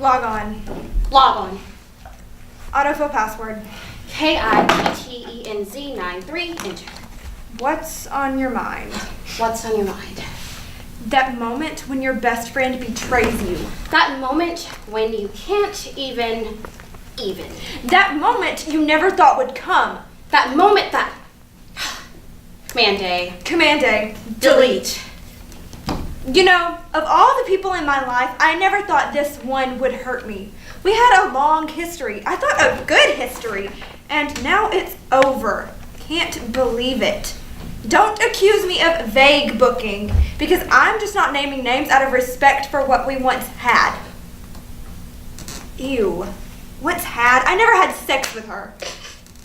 Log on. Log on. Autofill password. KITTENZ93, enter. What's on your mind? What's on your mind? That moment when your best friend betrays you. That moment when you can't even. That moment you never thought would come. That moment that. Command A. Delete. You know, of all the people in my life, I never thought this one would hurt me. We had a long history. I thought a good history. And now it's over. Can't believe it. Don't accuse me of vague booking, because I'm just not naming names out of respect for what we once had. Ew. Once had? I never had sex with her.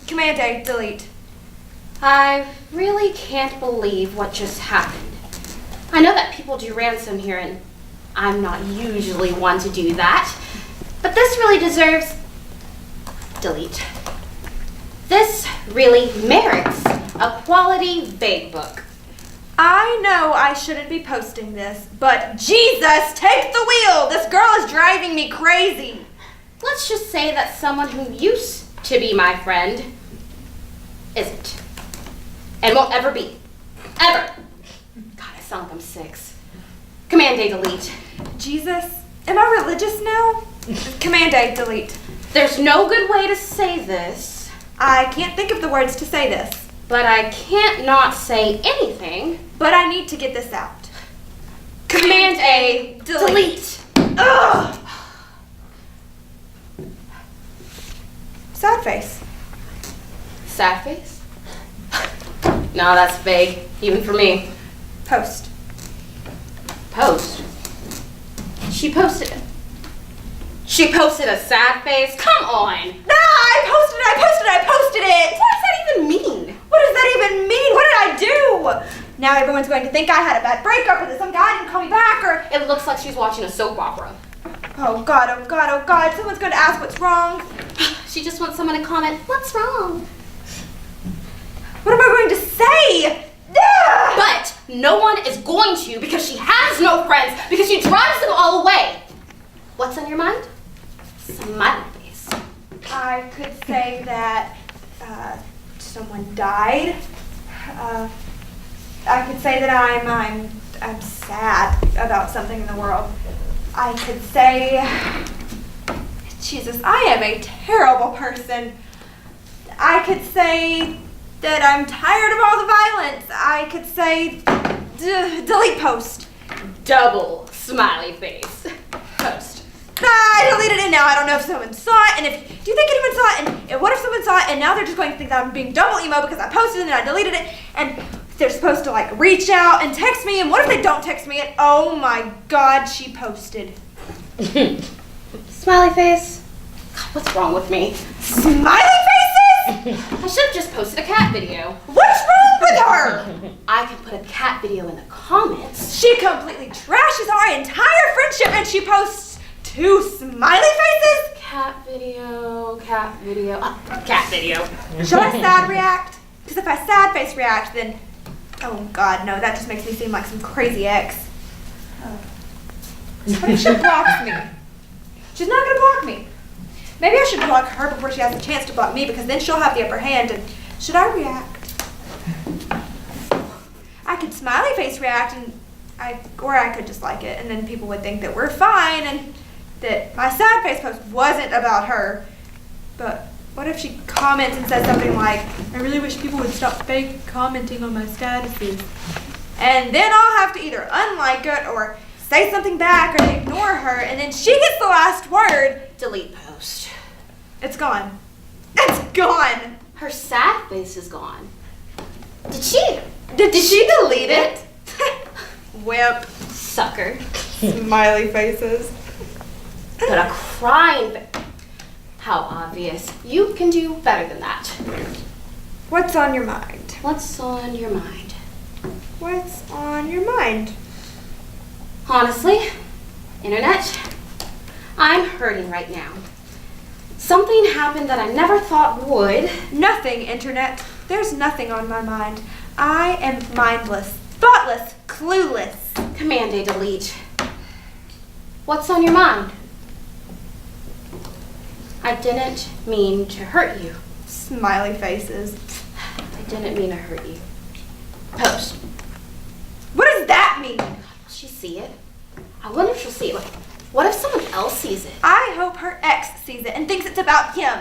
Command A, delete. I really can't believe what just happened. I know that people do ransom here, and I'm not usually one to do that, but this really deserves delete. This really merits a quality vague book. I know I shouldn't be posting this, but Jesus, take the wheel! This girl is driving me crazy. Let's just say that someone who used to be my friend isn't. And won't ever be. Ever. God, I sound like I'm 6. Command A, delete. Jesus, am I religious now? Command A, delete. There's no good way to say this. I can't think of the words to say this. But I can't not say anything. But I need to get this out. Command A, delete. Ugh! Sad face. Sad face? No, that's vague, even for me. Post. Post? She posted a sad face? Come on! Nah, I posted it! What does that even mean? What does that even mean? What did I do? Now everyone's going to think I had a bad breakup or that some guy didn't call me back or... It looks like she's watching a soap opera. Oh God, oh God, oh God. Someone's going to ask what's wrong. She just wants someone to comment, what's wrong? What am I going to say? Ugh! But no one is going to, because she has no friends, because she drives them all away. What's on your mind? Smiley face. I could say that someone died. I could say that I'm sad about something in the world. I could say, Jesus, I am a terrible person. I could say that I'm tired of all the violence. I could say, delete post. Double smiley face. Post. I deleted it now. I don't know if someone saw it, and do you think anyone saw it? And what if someone saw it, and now they're just going to think that I'm being double emo because I posted it and I deleted it, and they're supposed to like reach out and text me, and what if they don't text me? And oh my God, she posted. Smiley face. God, what's wrong with me? Smiley faces? I should have just posted a cat video. What's wrong with her? I could put a cat video in the comments. She completely trashes our entire friendship, and she posts 2 smiley faces? Cat video. Cat video. Should I sad react? Because if I sad face react, then... Oh God, no, that just makes me seem like some crazy ex. What if she blocks me? She's not going to block me. Maybe I should block her before she has a chance to block me, because then she'll have the upper hand, and should I react? I could smiley face react, or I could just like it, and then people would think that we're fine, and that my sad face post wasn't about her. But what if she comments and says something like, I really wish people would stop fake commenting on my statuses. And then I'll have to either unlike it or say something back or ignore her, and then she gets the last word. Delete post. It's gone. It's gone. Her sad face is gone. Did she delete it? Whip. Sucker. Smiley faces. But a crying face. How obvious. You can do better than that. What's on your mind? What's on your mind? What's on your mind? Honestly, Internet, I'm hurting right now. Something happened that I never thought would. Nothing, Internet. There's nothing on my mind. I am mindless, thoughtless, clueless. Command A, delete. What's on your mind? I didn't mean to hurt you. Smiley faces. I didn't mean to hurt you. Post. What does that mean? Will she see it? I wonder if she'll see it. What if someone else sees it? I hope her ex sees it and thinks it's about him.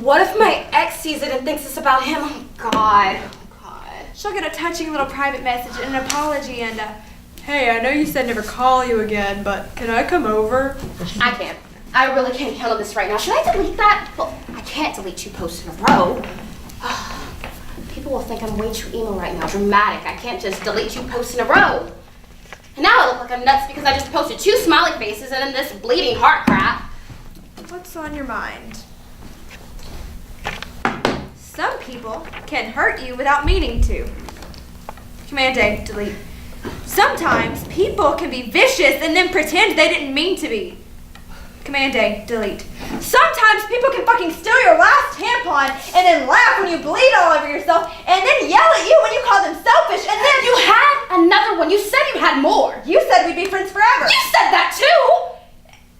What if my ex sees it and thinks it's about him? Oh, God. Oh, God. She'll get a touching little private message and an apology and hey, I know you said never call you again, but can I come over? I can't. I really can't handle this right now. Should I delete that? Well, I can't delete 2 posts in a row. People will think I'm way too emo right now. Dramatic. I can't just delete 2 posts in a row. And now I look like I'm nuts because I just posted 2 smiley faces and then this bleeding heart crap. What's on your mind? Some people can hurt you without meaning to. Command A, delete. Sometimes people can be vicious and then pretend they didn't mean to be. Command A, delete. Sometimes people can fucking steal your last tampon and then laugh when you bleed all over yourself and then yell at you when you call them selfish and then You had another one. You said you had more. you said we'd be friends forever. You said that too.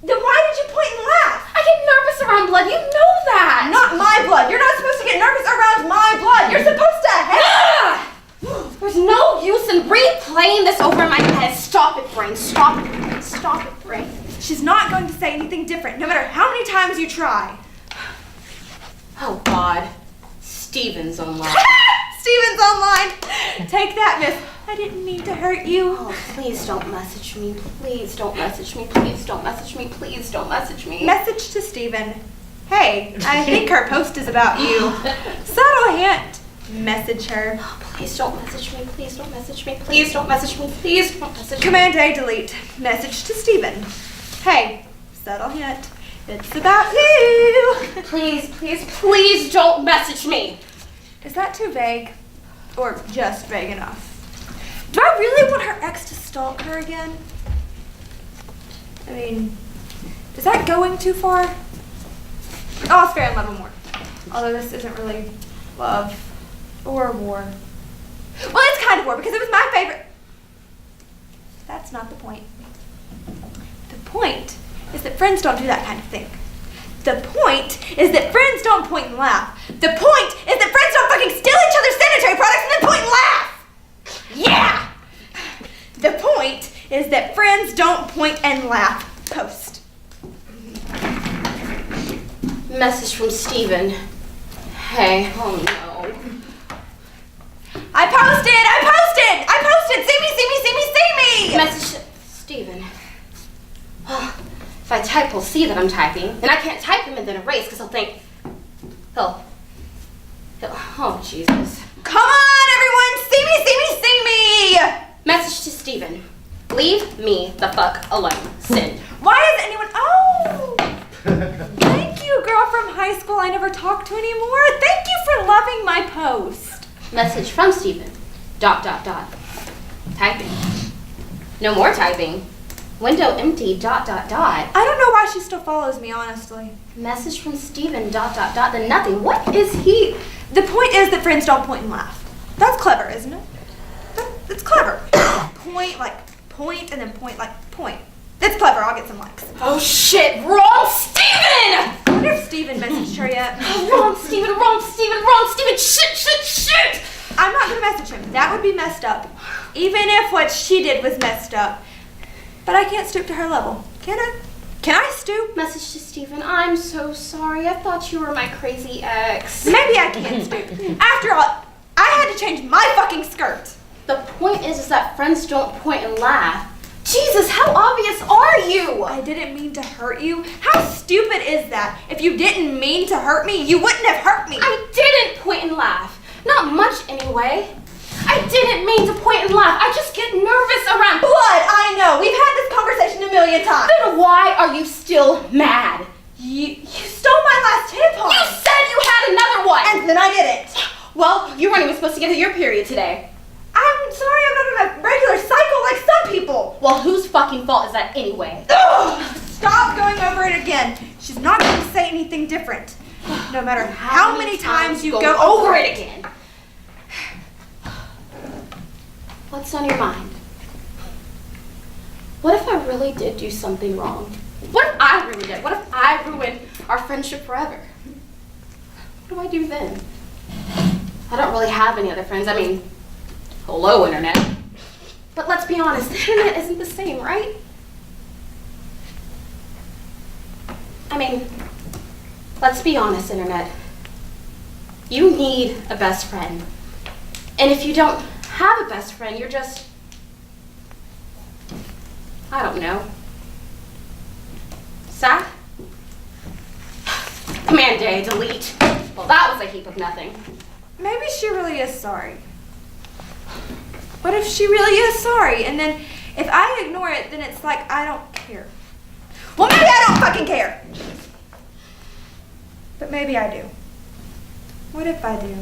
Then why did you point and laugh? I get nervous around blood. You know that. Not my blood. You're not supposed to get nervous around my blood. You're supposed to There's no use in replaying this over in my head. Stop it, brain. Stop it, brain. Stop it, brain. She's not going to say anything different, no matter how many times you try. Oh, God. Steven's online. Steven's online. Take that, miss. I didn't mean to hurt you. Oh, please don't message me. Please don't message me. Please don't message me. Please don't message me. Message to Steven. Hey, I think her post is about you. Subtle hint. Message her. Oh, please don't message me. Please don't message me. Please don't message me. Please don't message me. Command A, delete. Message to Steven. Hey, subtle hint. It's about you. Please, please, please don't message me. Is that too vague? Or just vague enough? Do I really want her ex to stalk her again? I mean, is that going too far? Oh, I'll spare and love him more. Although this isn't really love or war. Well, it's kind of war because it was my favorite. That's not the point. The point is that friends don't do that kind of thing. The point is that friends don't point and laugh. The point is that friends don't fucking steal each other's sanitary products and then point and laugh. Yeah! The point is that friends don't point and laugh. Post. Message from Steven. Hey, oh no. I posted! See me! Message to Steven. Oh, if I type, he'll see that I'm typing. And I can't type him and then erase because he'll think, he'll, oh Jesus. Come on, everyone! See me! Message to Steven. Leave me the fuck alone. Send. Why is anyone... Oh! Thank you, girl from high school I never talked to anymore. Thank you for loving my post. Message from Steven. ... Typing. No more typing. Window empty. ... I don't know why she still follows me, honestly. Message from Steven. ... Then nothing. What is he? The point is that friends don't point and laugh. That's clever, isn't it? It's clever. Point, and then point like point. It's clever. I'll get some likes. Oh shit! Wrong Steven! I wonder if Steven messaged her yet. Wrong Steven! Shit! I'm not gonna message him. That would be messed up. Even if what she did was messed up. But I can't stoop to her level. Can I? Can I stoop? Message to Steven. I'm so sorry. I thought you were my crazy ex. Maybe I can stoop. After all, I had to change my fucking skirt. The point is that friends don't point and laugh. Jesus, how obvious are you? I didn't mean to hurt you. How stupid is that? If you didn't mean to hurt me, you wouldn't have hurt me. I didn't point and laugh. Not much anyway. I didn't mean to point and laugh. I just get nervous around blood. I know. We've had this conversation a million times. Then why are you still mad? You stole my last tampon. You said you had another one. And then I didn't. Well, you weren't even supposed to get your period today. I'm sorry, I'm not on a regular cycle like some people. Well, whose fucking fault is that anyway? Ugh, stop going over it again. She's not going to say anything different. No matter how many times you go over it again. What's on your mind? What if I really did do something wrong? What if I ruined it? What if I ruined our friendship forever? What do I do then? I don't really have any other friends. I mean, hello, Internet. But let's be honest, the Internet isn't the same, right? I mean, let's be honest, Internet. You need a best friend. And if you don't have a best friend, you're just, I don't know, sad? Command A, delete. Well, that was a heap of nothing. Maybe she really is sorry. What if she really is sorry? And then if I ignore it, then it's like I don't care. Well, maybe I don't fucking care. But maybe I do. What if I do?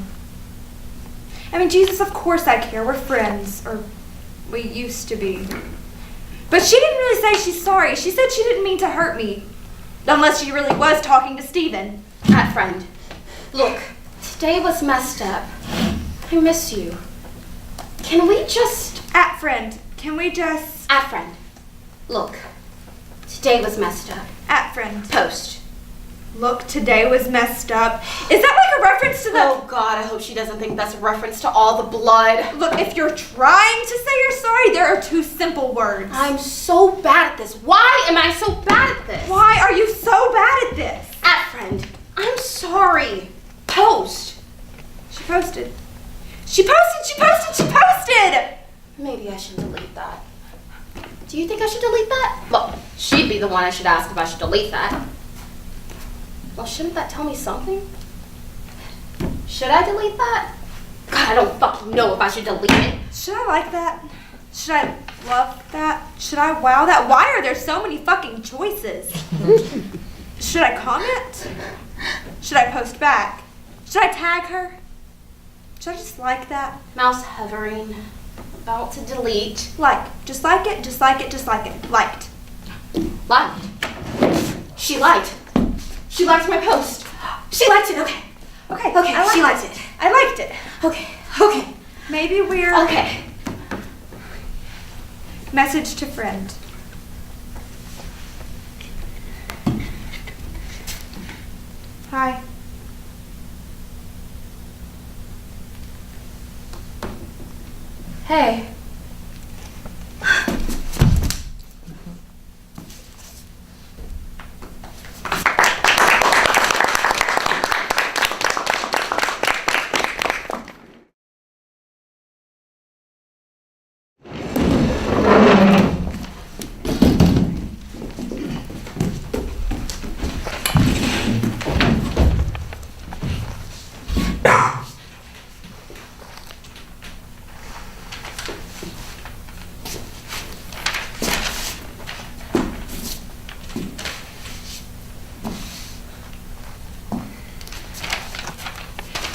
I mean, Jesus, of course I care. We're friends. Or we used to be. But she didn't really say she's sorry. She said she didn't mean to hurt me. Unless she really was talking to Steven. At friend, look, today was messed up. I miss you. Can we just... At friend, can we just... At friend, look, today was messed up. At friend. Post. Look, today was messed up. Is that like a reference to the... Oh God, I hope she doesn't think that's a reference to all the blood. Look, if you're trying to say you're sorry, there are two simple words. I'm so bad at this. Why am I so bad at this? Why are you so bad at this? At friend, I'm sorry. Post. She posted. She posted, she posted, she posted! Maybe I should delete that. Do you think I should delete that? Well, she'd be the one I should ask if I should delete that. Well, shouldn't that tell me something? Should I delete that? God, I don't fucking know if I should delete it. Should I like that? Should I love that? Should I wow that? Why are there so many fucking choices? Should I comment? Should I post back? Should I tag her? Should I just like that? Mouse hovering, about to delete. Like, just like it, just like it, just like it. Liked. Liked. She liked. She liked my post. She liked it, okay. Okay, Okay, she liked it. I liked it. Okay, okay. Maybe we're... Okay. Message to friend. Hi. Hey.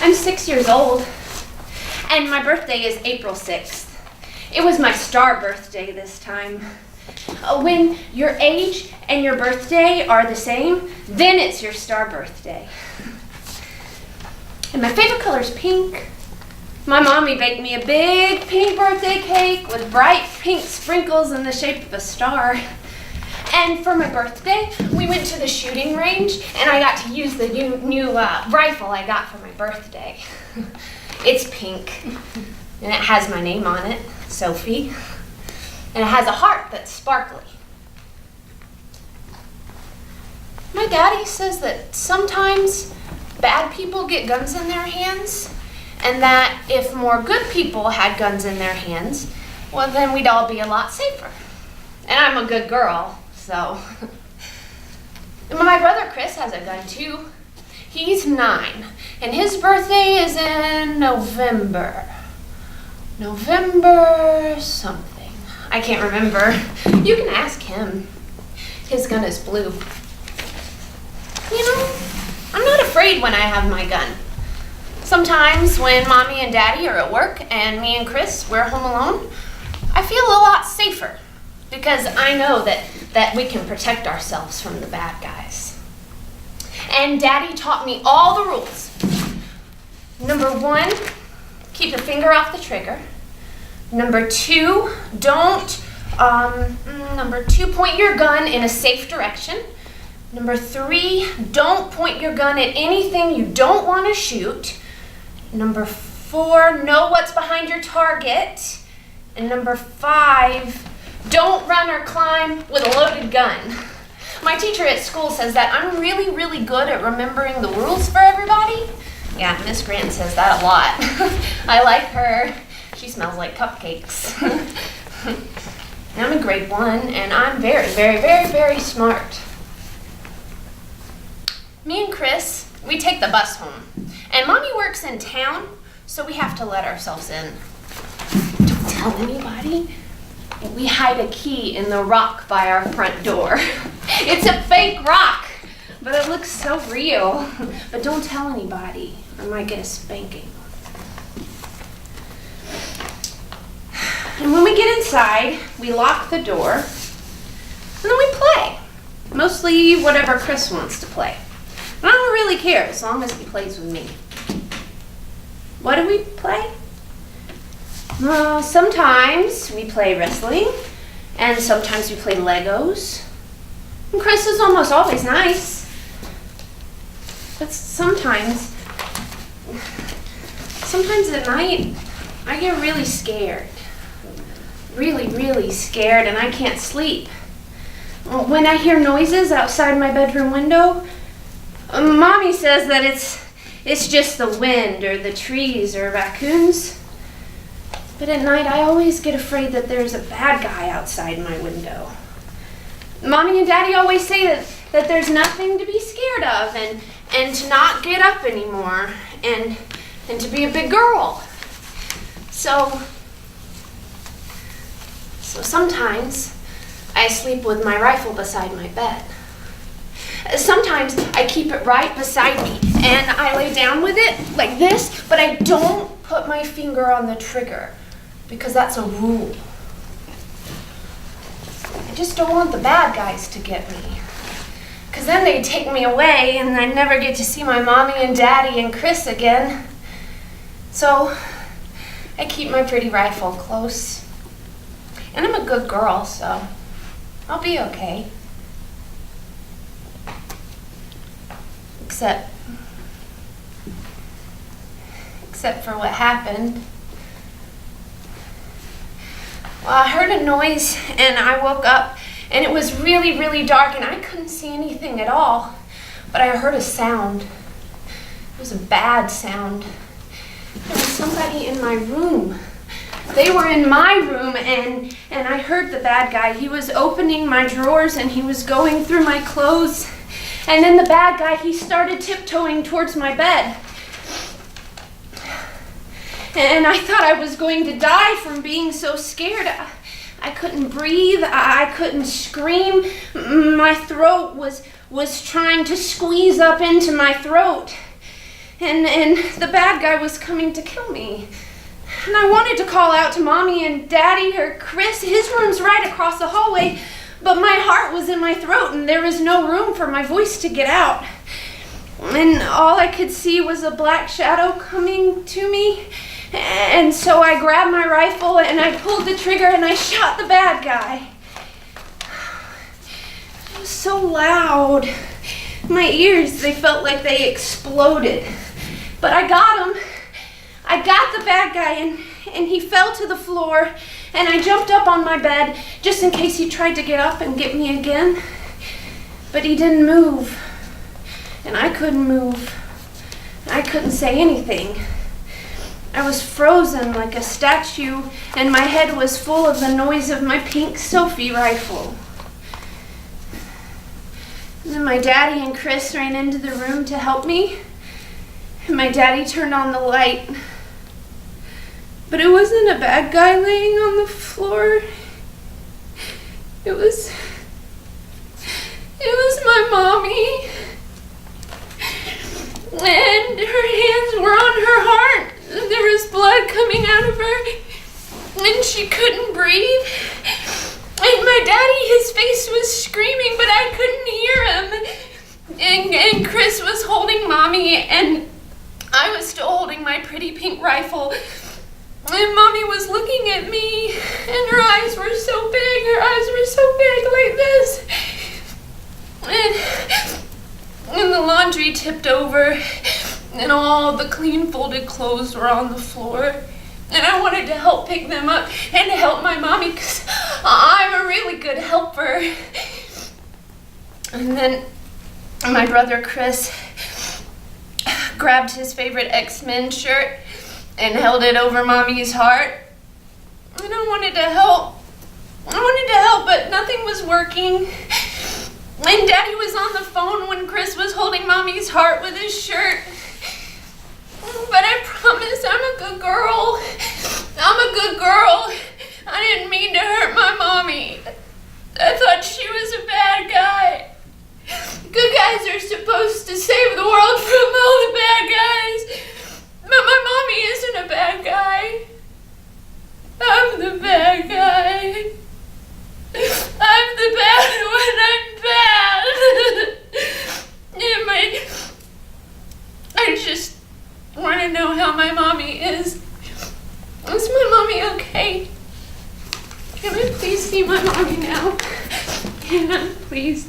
I'm 6 years old, and my birthday is April 6th. It was my star birthday this time. When your age and your birthday are the same, then it's your star birthday. And my favorite color is pink. My mommy baked me a big pink birthday cake with bright pink sprinkles in the shape of a star. And for my birthday, we went to the shooting range, and I got to use the new rifle I got for my birthday. It's pink, and it has my name on it, Sophie, and it has a heart that's sparkly. My daddy says that sometimes bad people get guns in their hands, and that if more good people had guns in their hands, well, then we'd all be a lot safer. And I'm a good girl. So, my brother Chris has a gun too. He's 9, and his birthday is in November. November something. I can't remember. You can ask him. His gun is blue. You know, I'm not afraid when I have my gun. Sometimes when Mommy and Daddy are at work and me and Chris, we're home alone, I feel a lot safer. Because I know that we can protect ourselves from the bad guys. And Daddy taught me all the rules. Number 1, keep your finger off the trigger. Number 2, don't Number 2, point your gun in a safe direction. Number 3, don't point your gun at anything you don't want to shoot. Number 4, know what's behind your target. And number 5, don't run or climb with a loaded gun. My teacher at school says that I'm really, really good at remembering the rules for everybody. Yeah, Miss Grant says that a lot. I like her. She smells like cupcakes. I'm in grade 1, and I'm very, very, very, very smart. Me and Chris, we take the bus home. And Mommy works in town, so we have to let ourselves in. Don't tell anybody. We hide a key in the rock by our front door. It's a fake rock, but it looks so real. But don't tell anybody. I might get a spanking. And when we get inside, we lock the door, and then we play. Mostly whatever Chris wants to play. And I don't really care as long as he plays with me. What do we play? Sometimes we play wrestling, and sometimes we play Legos. And Chris is almost always nice. But sometimes at night, I get really scared. Really, really scared, and I can't sleep. When I hear noises outside my bedroom window, Mommy says that it's just the wind or the trees or raccoons. But at night, I always get afraid that there's a bad guy outside my window. Mommy and Daddy always say that there's nothing to be scared of and to not get up anymore and to be a big girl. So sometimes I sleep with my rifle beside my bed. Sometimes I keep it right beside me and I lay down with it like this, but I don't put my finger on the trigger because that's a rule. I just don't want the bad guys to get me, because then they'd take me away and I'd never get to see my Mommy and Daddy and Chris again. So I keep my pretty rifle close. And I'm a good girl, so I'll be okay. Except for what happened. Well, I heard a noise and I woke up and it was really, really dark and I couldn't see anything at all. But I heard a sound. It was a bad sound. There was somebody in my room. They were in my room and I heard the bad guy. He was opening my drawers and he was going through my clothes. And then the bad guy, he started tiptoeing towards my bed. And I thought I was going to die from being so scared. I couldn't breathe. I couldn't scream. My throat was trying to squeeze up into my throat. And the bad guy was coming to kill me. And I wanted to call out to Mommy and Daddy or Chris. His room's right across the hallway. But my heart was in my throat and there was no room for my voice to get out. And all I could see was a black shadow coming to me. And so I grabbed my rifle and I pulled the trigger and I shot the bad guy. It was so loud. My ears, they felt like they exploded. But I got him. I got the bad guy and he fell to the floor and I jumped up on my bed just in case he tried to get up and get me again. But he didn't move. And I couldn't move. I couldn't say anything. I was frozen like a statue, and my head was full of the noise of my pink Sophie rifle. And then my daddy and Chris ran into the room to help me, and my daddy turned on the light. But it wasn't a bad guy laying on the floor. It was my Mommy. And her hands were on her heart. There was blood coming out of her, and she couldn't breathe. And my daddy, his face was screaming, but I couldn't hear him. And Chris was holding Mommy, and I was still holding my pretty pink rifle. And Mommy was looking at me, and her eyes were so big. Her eyes were so big like this. And the laundry tipped over, and all the clean folded clothes were on the floor. And I wanted to help pick them up and help my mommy because I'm a really good helper. And then my brother Chris grabbed his favorite X-Men shirt and held it over Mommy's heart. And I wanted to help. But nothing was working. And Daddy was on the phone when Chris was holding Mommy's heart with his shirt. But I promise I'm a good girl. I'm a good girl. I didn't mean to hurt my mommy. I thought she was a bad guy. Good guys are supposed to save the world from all the bad guys. But my mommy isn't a bad guy. I'm the bad guy. I'm the bad when I'm bad. I just want to know how my mommy is. Is my mommy okay? Can I please see my mommy now? Can I please?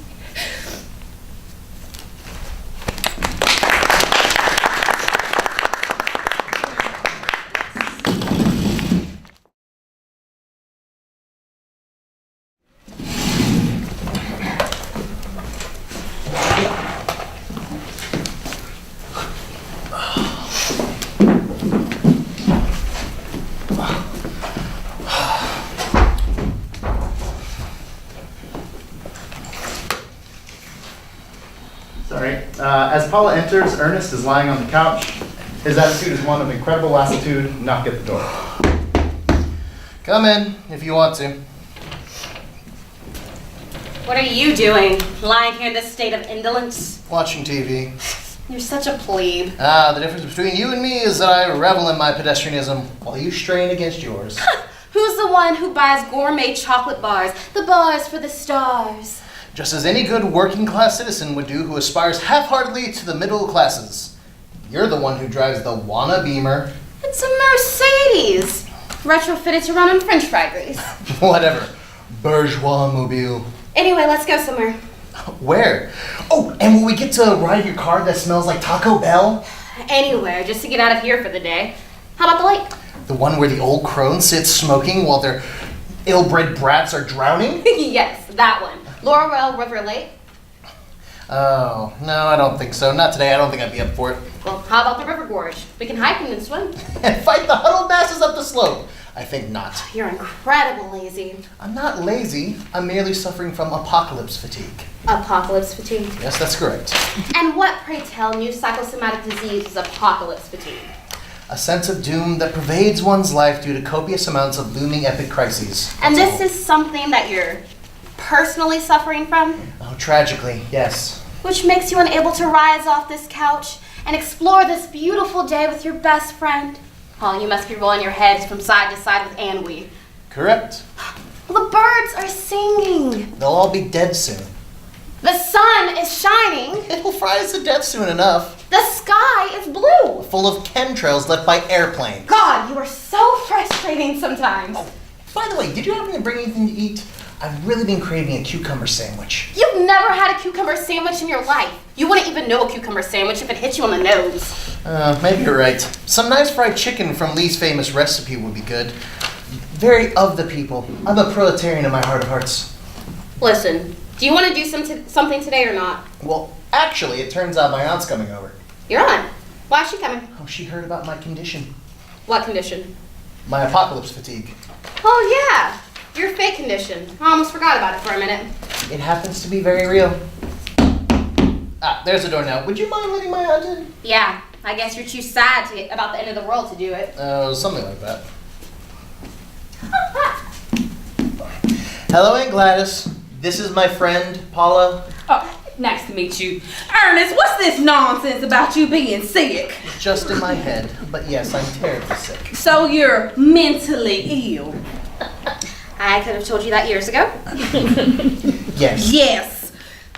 As Paula enters, Ernest is lying on the couch. His attitude is one of incredible lassitude. Knock at the door. Come in, if you want to. What are you doing, lying here in this state of indolence? Watching TV. You're such a plebe. The difference between you and me is that I revel in my pedestrianism, while you strain against yours. Who's the one who buys gourmet chocolate bars? The bars for the stars. Just as any good working-class citizen would do who aspires half-heartedly to the middle classes. You're the one who drives the Wanna Beamer. It's a Mercedes. Retrofitted to run on french fry grease. Whatever. Bourgeois mobile. Anyway, let's go somewhere. Where? Oh, and will we get to ride your car that smells like Taco Bell? Anywhere, just to get out of here for the day. How about the lake? The one where the old crone sits smoking while their ill-bred brats are drowning? Yes, that one. Laurel River Lake? Oh, no, I don't think so. Not today. I don't think I'd be up for it. Well, how about the river gorge? We can hike and then swim. And fight the huddled masses up the slope. I think not. You're incredible lazy. I'm not lazy. I'm merely suffering from apocalypse fatigue. Apocalypse fatigue. Yes, that's correct. And what, pray tell, new psychosomatic disease is apocalypse fatigue? A sense of doom that pervades one's life due to copious amounts of looming epic crises. And That's this all. is something that you're personally suffering from? Oh, tragically, yes. Which makes you unable to rise off this couch and explore this beautiful day with your best friend. Oh, you must be rolling your heads from side to side with ennui. Correct. Well, the birds are singing. They'll all be dead soon. The sun is shining. It'll fry us to death soon enough. The sky is blue. Full of chemtrails left by airplanes. God, you are so frustrating sometimes. Oh, by the way, did you happen to bring anything to eat? I've really been craving a cucumber sandwich. You've never had a cucumber sandwich in your life. You wouldn't even know a cucumber sandwich if it hit you on the nose. Maybe you're right. Some nice fried chicken from Lee's famous recipe would be good. Very of the people. I'm a proletarian in my heart of hearts. Listen, do you want to do something today or not? Well, actually, it turns out my aunt's coming over. Your aunt? Why is she coming? Oh, she heard about my condition. What condition? My apocalypse fatigue. Oh yeah, your fake condition. I almost forgot about it for a minute. It happens to be very real. Ah, there's the door now. Would you mind letting my aunt in? Yeah, I guess you're too sad about the end of the world to do it. Something like that. Hello, Aunt Gladys. This is my friend, Paula. Oh, nice to meet you. Ernest, what's this nonsense about you being sick? Just in my head, but yes, I'm terribly sick. So you're mentally ill? I could have told you that years ago. Yes. Yes.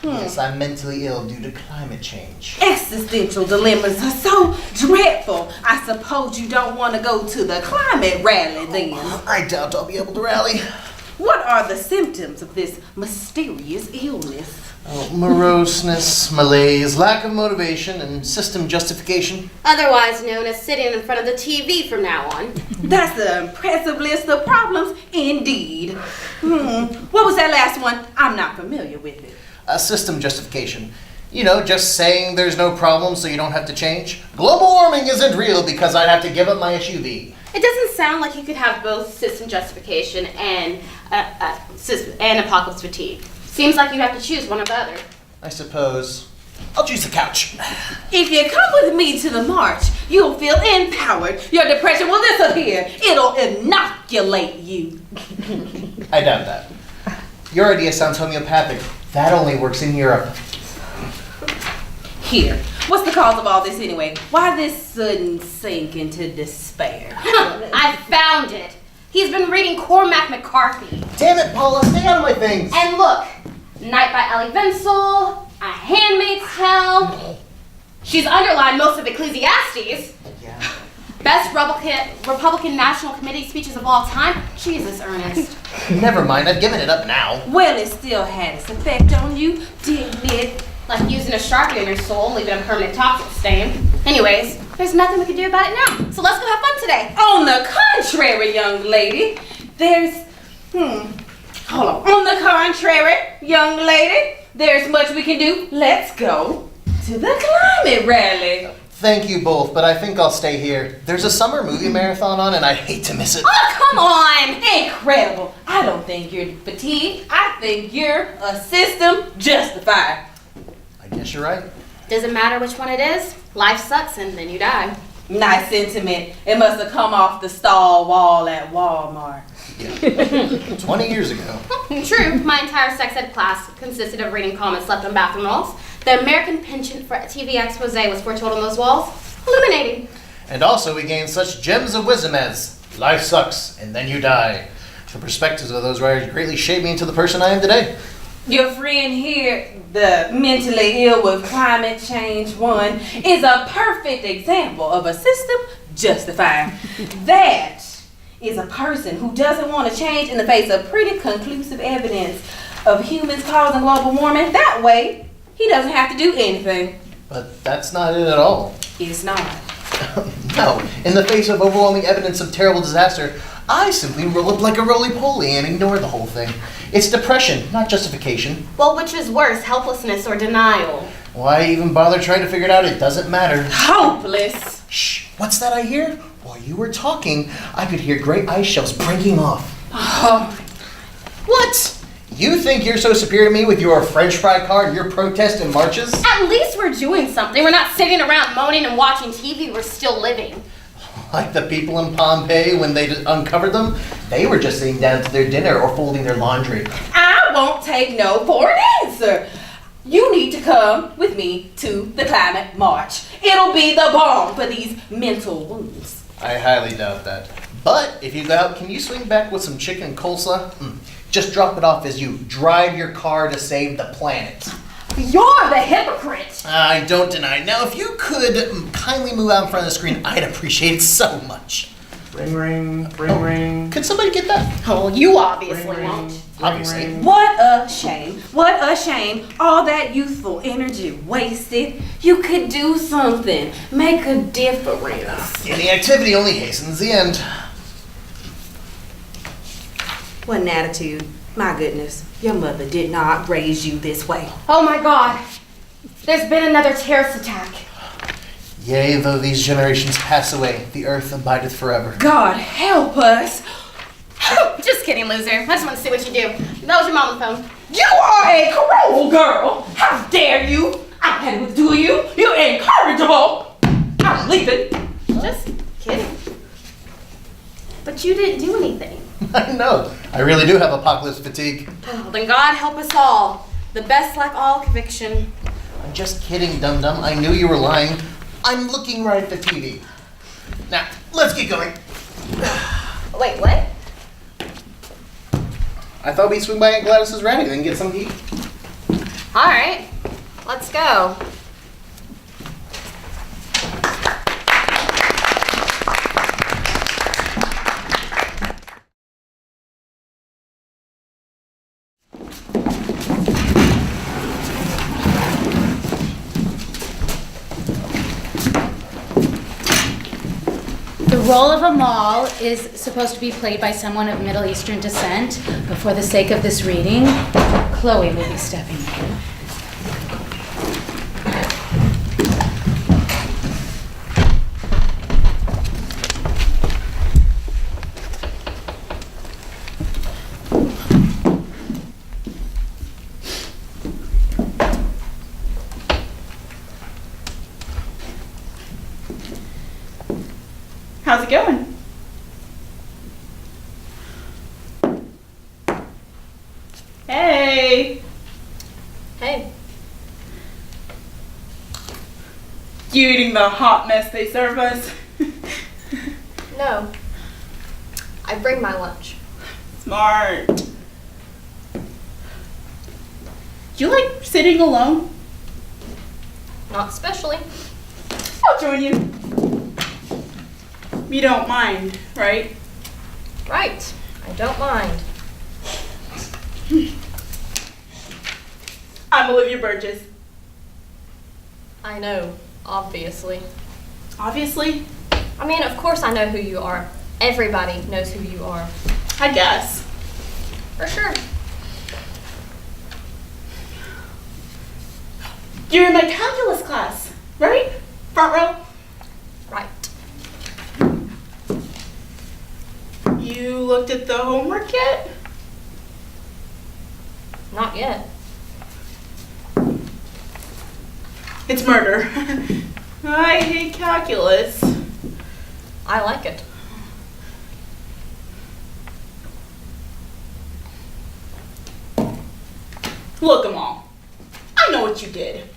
Yes, I'm mentally ill due to climate change. Existential dilemmas are so dreadful. I I suppose you don't want to go to the climate rally then. I doubt I'll be able to rally. What are the symptoms of this mysterious illness? Oh, moroseness, malaise, lack of motivation, and system justification. Otherwise known as sitting in front of the TV from now on. That's an impressive list of problems indeed. What was that last one? I'm not familiar with it. System justification. You know, just saying there's no problem so you don't have to change. Global warming isn't real because I'd have to give up my SUV. It doesn't sound like you could have both system justification and apocalypse fatigue. Seems like you have to choose one or the other. I suppose. I'll choose the couch. If you come with me to the march, you'll feel empowered. Your depression will disappear. It'll inoculate you. I doubt that. Your idea sounds homeopathic. That only works in Europe. Here, what's the cause of all this anyway? Why this sudden sink into despair? I found it. He's been reading Cormac McCarthy. Damn it, Paula, stay out of my things. And look, Night by Ellie Vinsel, A Handmaid's Tale. She's underlined most of Ecclesiastes. Yeah. Best Republican National Committee speeches of all time. Jesus, Ernest. Never mind, I've given it up now. Well, it still had its effect on you, didn't it? Like using a Sharpie on your soul, leaving a permanent toxic stain. Anyways, there's nothing we can do about it now. So let's go have fun today. On the contrary, young lady, there's, hold on. On the contrary, young lady, there's much we can do. Let's go to the climate rally. Thank you both, but I think I'll stay here. There's a summer movie marathon on and I hate to miss it. Oh, come on! Incredible. I don't think you're fatigued. I think you're a system justified. I guess you're right. Doesn't matter which one it is. Life sucks and then you die. Nice sentiment. It must have come off the stall wall at Walmart. Yeah. 20 years ago. True. My entire sex ed class consisted of reading comments left on bathroom walls. The American penchant for TV expose was foretold on those walls. Illuminating. And also we gained such gems of wisdom as life sucks and then you die. The perspectives of those writers greatly shaped me into the person I am today. Your friend here, the mentally ill with climate change one, is a perfect example of a system justified. That is a person who doesn't want to change in the face of pretty conclusive evidence of humans causing global warming. That way, he doesn't have to do anything. But that's not it at all. It's not. No, in the face of overwhelming evidence of terrible disaster, I simply roll up like a roly-poly and ignore the whole thing. It's depression, not justification. Well, which is worse, helplessness or denial? Why even bother trying to figure it out? It doesn't matter. Hopeless. Shh, what's that I hear? While you were talking, I could hear great ice shelves breaking off. Oh, What? You think you're so superior to me with your French fry car and your protests and marches? At least we're doing something. We're not sitting around moaning and watching TV. We're still living. Like the people in Pompeii when they uncovered them? They were just sitting down to their dinner or folding their laundry. I won't take no for an answer. You need to come with me to the climate march. It'll be the balm for these mental wounds. I highly doubt that. But if you go out, can you swing back with some chicken coleslaw? Just drop it off as you drive your car to save the planet. You're the hypocrite. I don't deny. Now, if you could kindly move out in front of the screen, I'd appreciate it so much. Ring, ring, ring, ring. Could somebody get that? Oh, you obviously Ring, ring. won't. Obviously. What a shame. What a shame. All that youthful energy wasted. You could do something. Make a difference. Any activity only hastens the end. What an attitude. My goodness. Your mother did not raise you this way. Oh my God. There's been another terrorist attack. Yea, though these generations pass away, the earth abideth forever. God help us. Just kidding, loser. I just want to see what you do. That was your mom on the phone. You are a cruel girl. How dare you? I had it with two of you. You're incorrigible. I'm leaving. Just kidding. But you didn't do anything. I know. I really do have apocalypse fatigue. Oh, then God help us all. The best lack all conviction. I'm just kidding, dum-dum. I knew you were lying. I'm looking right at the TV. Now, let's get going. Wait, what? I thought we'd swing by Aunt Gladys's Ratty and get some to eat. All right, let's go. The role of Amal is supposed to be played by someone of Middle Eastern descent, but for the sake of this reading, Chloe will be stepping in. How's it going? Hey! Hey, You eating the hot mess they serve us? no. I bring my lunch. Smart. You like sitting alone? Not especially. I'll join you. You don't mind, right? Right. I don't mind. I'm Olivia Burgess. I know, obviously. Obviously, I mean, of course I know who you are. Everybody knows who you are. I guess. For sure. You're in my calculus class, right? Front row? Right. You looked at the homework yet? Not yet. It's murder. I hate calculus. I like it. Look, Amal. I know what you did.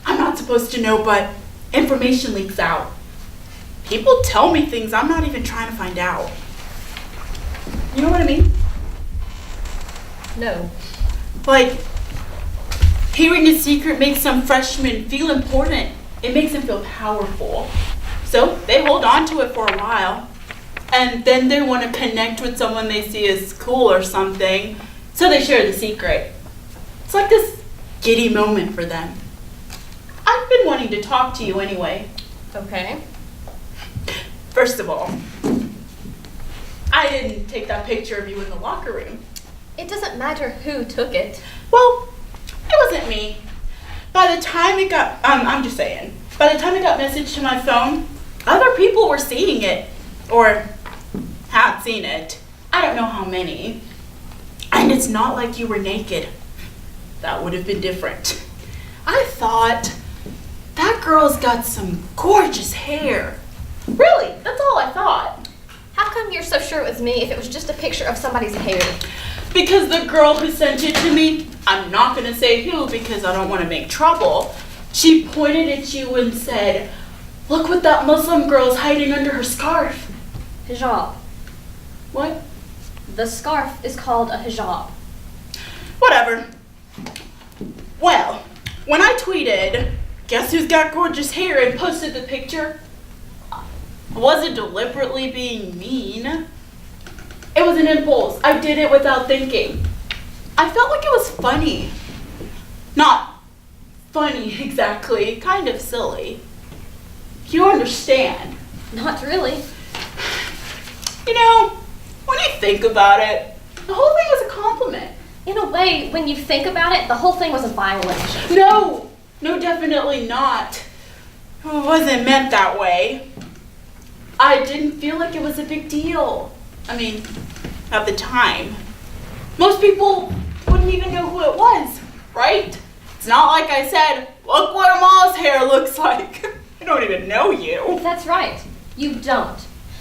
I'm not supposed to know, but information leaks out. People tell me things I'm not even trying to find out. You know what I mean? No. Like, hearing a secret makes some freshmen feel important. It makes them feel powerful. So they hold on to it for a while. And then they want to connect with someone they see as cool or something. So they share the secret. It's like this giddy moment for them. I've been wanting to talk to you anyway. Okay. First of all, I didn't take that picture of you in the locker room. It doesn't matter who took it. Well, it wasn't me. By the time it got, I'm just saying, by the time it got messaged to my phone, other people were seeing it, or had seen it. I don't know how many. And it's not like you were naked. That would have been different. I thought, that girl's got some gorgeous hair. Really, that's all I thought. How come you're so sure it was me if it was just a picture of somebody's hair? Because the girl who sent it to me, I'm not gonna say who because I don't want to make trouble. She pointed at you and said, "Look what that Muslim girl's hiding under her scarf." Hijab. What? The scarf is called a hijab. Whatever. Well, when I tweeted, "Guess who's got gorgeous hair," and posted the picture, I wasn't deliberately being mean. It was an impulse. I did it without thinking. I felt like it was funny. Not funny exactly, kind of silly. You understand. Not really. You know, when you think about it, the whole thing was a compliment. In a way, when you think about it, the whole thing was a violation. No, definitely not. It wasn't meant that way. I didn't feel like it was a big deal. I mean, at the time. Most people wouldn't even know who it was, right? It's not like I said, "Look what Amal's hair looks like." I don't even know you. That's right. You don't.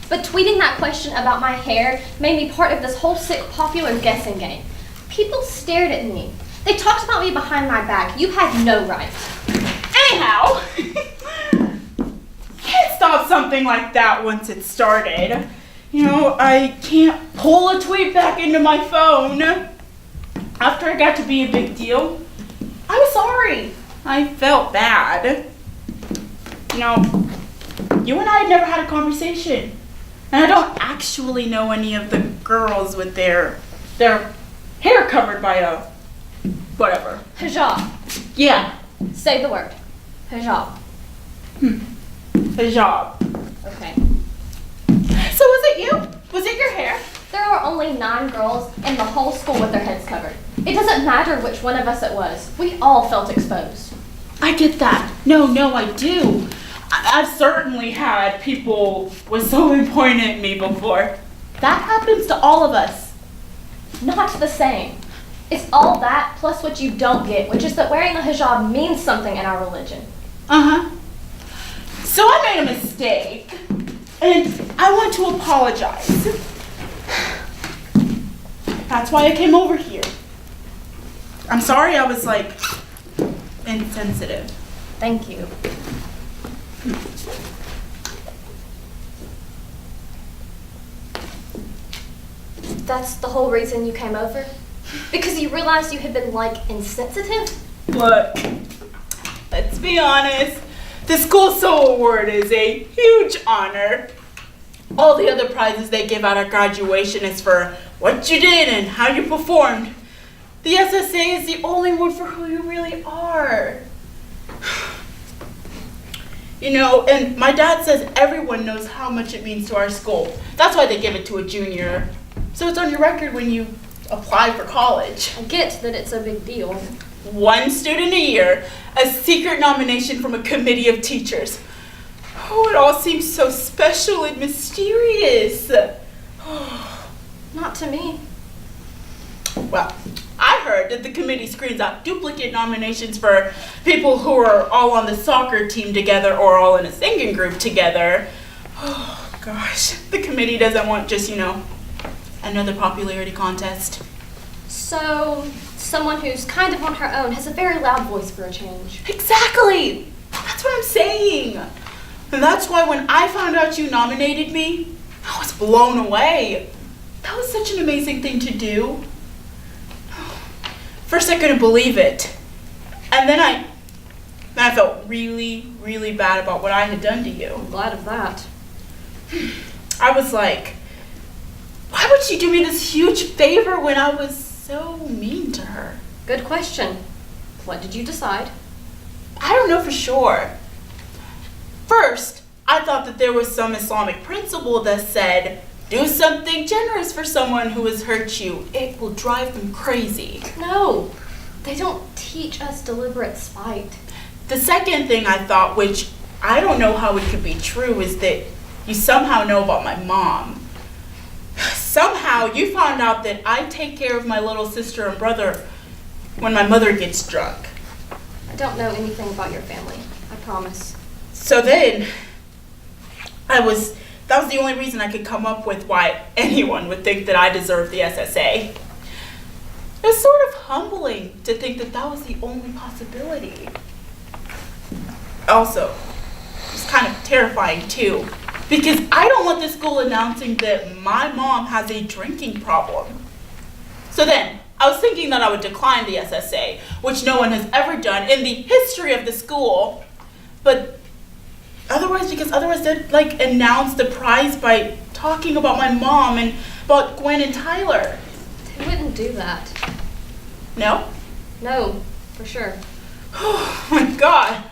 But tweeting that question about my hair made me part of this whole sick popular guessing game. People stared at me. They talked about me behind my back. You had no right. Anyhow, can't stop something like that once it started. You know, I can't pull a tweet back into my phone. After it got to be a big deal, I was sorry. I felt bad. You know, you and I had never had a conversation. And I don't actually know any of the girls with their hair covered by a whatever. Hijab. Yeah, Say the word. Hijab. a job. Okay. only 9 girls in the whole school with their heads covered. It doesn't matter which one of us it was. We all felt exposed. I get that. No, I do. I've certainly had people with someone point at me before. That happens to all of us. Not the same. It's all that plus what you don't get, which is that wearing the hijab means something in our religion. Uh-huh. So I made a mistake, and I want to apologize. That's why I came over here. I'm sorry I was, insensitive. Thank you. That's the whole reason you came over? Because you realized you had been, insensitive? Look, let's be honest. The school soul award is a huge honor. All the other prizes they give out at graduation is for what you did and how you performed. The SSA is the only one for who you really are. And my dad says everyone knows how much it means to our school. That's why they give it to a junior. So it's on your record when you apply for college. I get that it's a big deal. 1 student a year, a secret nomination from a committee of teachers. Oh, it all seems so special and mysterious. Not to me. Well, I heard that the committee screens out duplicate nominations for people who are all on the soccer team together or all in a singing group together. Oh, gosh. The committee doesn't want just, another popularity contest. So, someone who's kind of on her own has a very loud voice for a change. Exactly! That's what I'm saying. And that's why when I found out you nominated me, I was blown away. That was such an amazing thing to do. First I couldn't believe it. And then I felt really, really bad about what I had done to you. I'm glad of that. I was like, why would she do me this huge favor when I was so mean to her? Good question. What did you decide? I don't know for sure. First, I thought that there was some Islamic principle that said, do something generous for someone who has hurt you. It will drive them crazy. No, they don't teach us deliberate spite. The second thing I thought, which I don't know how it could be true, is that you somehow know about my mom. Somehow you found out that I take care of my little sister and brother when my mother gets drunk. I don't know anything about your family, I promise. So then, that was the only reason I could come up with why anyone would think that I deserved the SSA. It was sort of humbling to think that that was the only possibility. Also, it was kind of terrifying too, because I don't want the school announcing that my mom has a drinking problem. So then, I was thinking that I would decline the SSA, which no one has ever done in the history of the school, but otherwise they'd announce the prize by talking about my mom and about Gwen and Tyler. They wouldn't do that. No? No, for sure. Oh my God,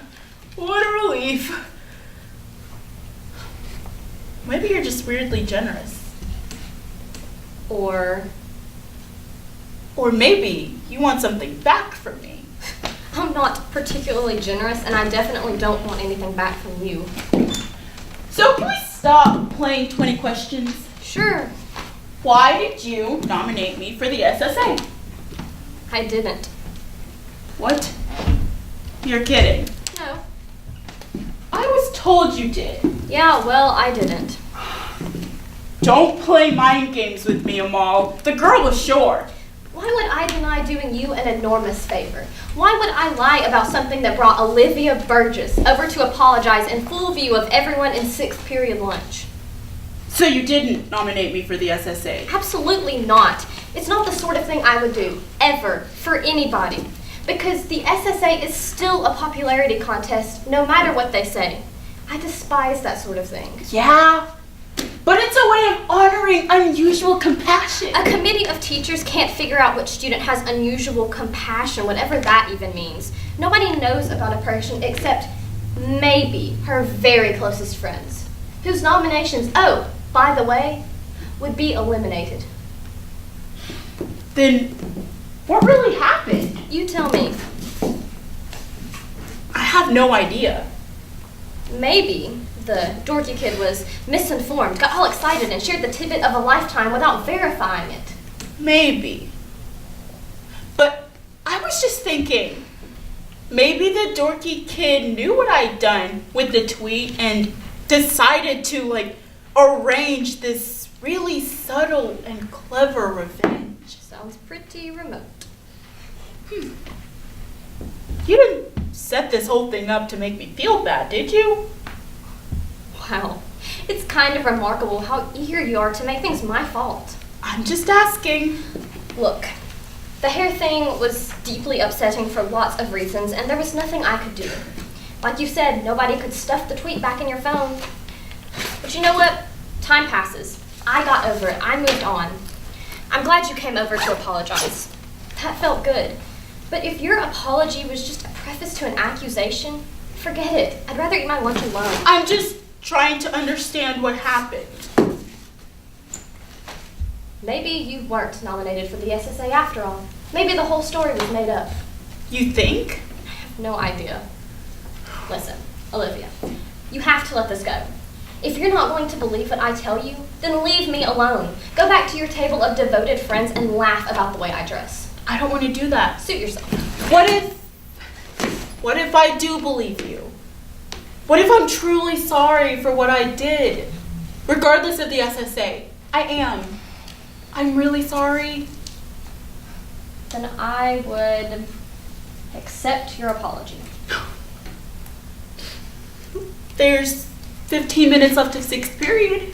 what a relief. Maybe you're just weirdly generous. Or maybe you want something back from me. I'm not particularly generous, and I definitely don't want anything back from you. So can we stop playing 20 questions? Sure. Why did you nominate me for the SSA? I didn't. What? You're kidding. No. I was told you did. Yeah, well, I didn't. Don't play mind games with me, Amal. The girl was sure. Why would I deny doing you an enormous favor? Why would I lie about something that brought Olivia Burgess over to apologize in full view of everyone in 6th period lunch? So you didn't nominate me for the SSA? Absolutely not. It's not the sort of thing I would do, ever, for anybody. Because the SSA is still a popularity contest, no matter what they say. I despise that sort of thing. Yeah, but it's a way of honoring unusual compassion. A committee of teachers can't figure out which student has unusual compassion, whatever that even means. Nobody knows about a person except maybe her very closest friends, whose nominations, oh, by the way, would be eliminated. Then what really happened? You tell me. I have no idea. Maybe the dorky kid was misinformed, got all excited, and shared the tidbit of a lifetime without verifying it. Maybe. But I was just thinking, maybe the dorky kid knew what I'd done with the tweet and decided to, like, arrange this really subtle and clever revenge. Sounds pretty remote. You didn't set this whole thing up to make me feel bad, did you? Wow. It's kind of remarkable how eager you are to make things my fault. I'm just asking. Look, the hair thing was deeply upsetting for lots of reasons, and there was nothing I could do. Like you said, nobody could stuff the tweet back in your phone. But you know what? Time passes. I got over it. I moved on. I'm glad you came over to apologize. That felt good. But if your apology was just a preface to an accusation, forget it. I'd rather eat my lunch alone. I'm just trying to understand what happened. Maybe you weren't nominated for the SSA after all. Maybe the whole story was made up. You think? I have no idea. Listen, Olivia, you have to let this go. If you're not going to believe what I tell you, then leave me alone. Go back to your table of devoted friends and laugh about the way I dress. I don't want to do that. Suit yourself. What if I do believe you? What if I'm truly sorry for what I did? Regardless of the SSA. I am. I'm really sorry. Then I would accept your apology. There's 15 minutes left of 6th period.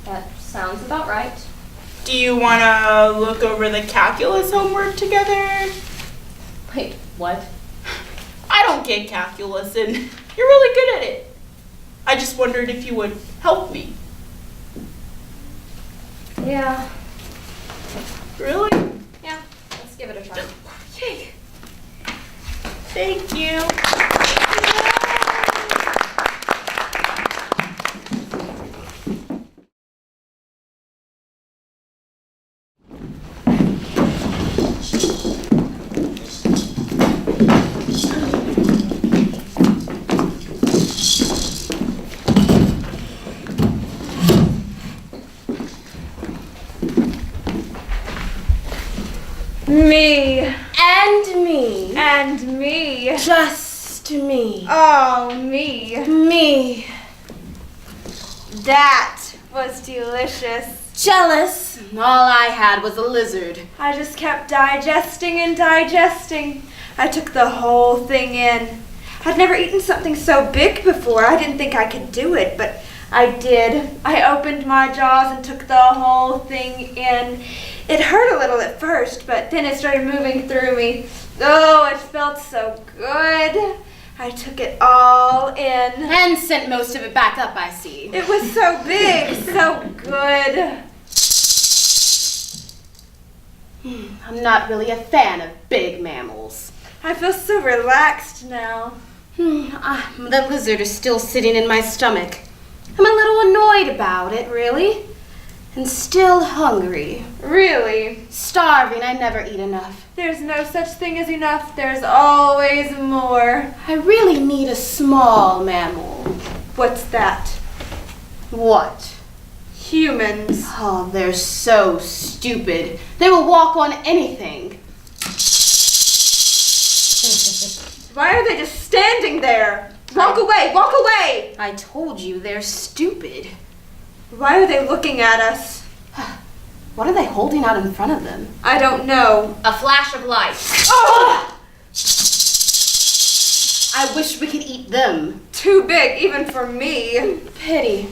That sounds about right. Do you want to look over the calculus homework together? Wait, what? I don't get calculus and you're really good at it. I just wondered if you would help me. Yeah. Really? Yeah, let's give it a try. Yay. Thank you. Me. And me. And me. Just me. Oh, me. Me. That was delicious. Jealous. All I had was a lizard. I just kept digesting and digesting. I took the whole thing in. I'd never eaten something so big before. I didn't think I could do it, but I did. I opened my jaws and took the whole thing in. It hurt a little at first, but then it started moving through me. Oh, it felt so good. I took it all in. And sent most of it back up, I see. It was so big, so good. I'm not really a fan of big mammals. I feel so relaxed now. The lizard is still sitting in my stomach. I'm a little annoyed about it, really. And still hungry. Really? Starving, I never eat enough. There's no such thing as enough. There's always more. I really need a small mammal. What's that? What? Humans. Oh, they're so stupid. They will walk on anything. Why are they just standing there? Walk away! Walk away! I told you they're stupid. Why are they looking at us? What are they holding out in front of them? I don't know. A flash of light. Oh! I wish we could eat them. Too big, even for me. Pity.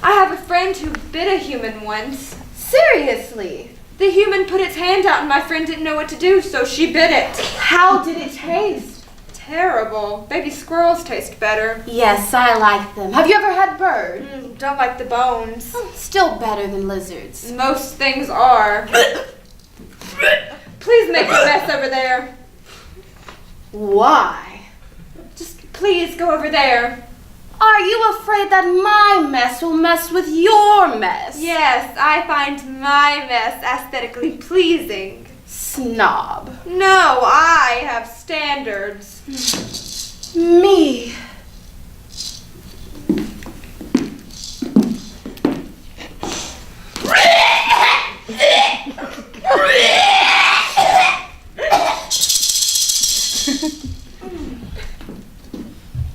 I have a friend who bit a human once. Seriously? The human put its hand out and my friend didn't know what to do, so she bit it. How did it taste? Terrible. Baby squirrels taste better. Yes, I like them. Have you ever had bird? Don't like the bones. Still better than lizards. Most things are. Please make a mess over there. Why? Just please go over there. Are you afraid that my mess will mess with your mess? Yes, I find my mess aesthetically pleasing. Snob. No, I have standards. Me.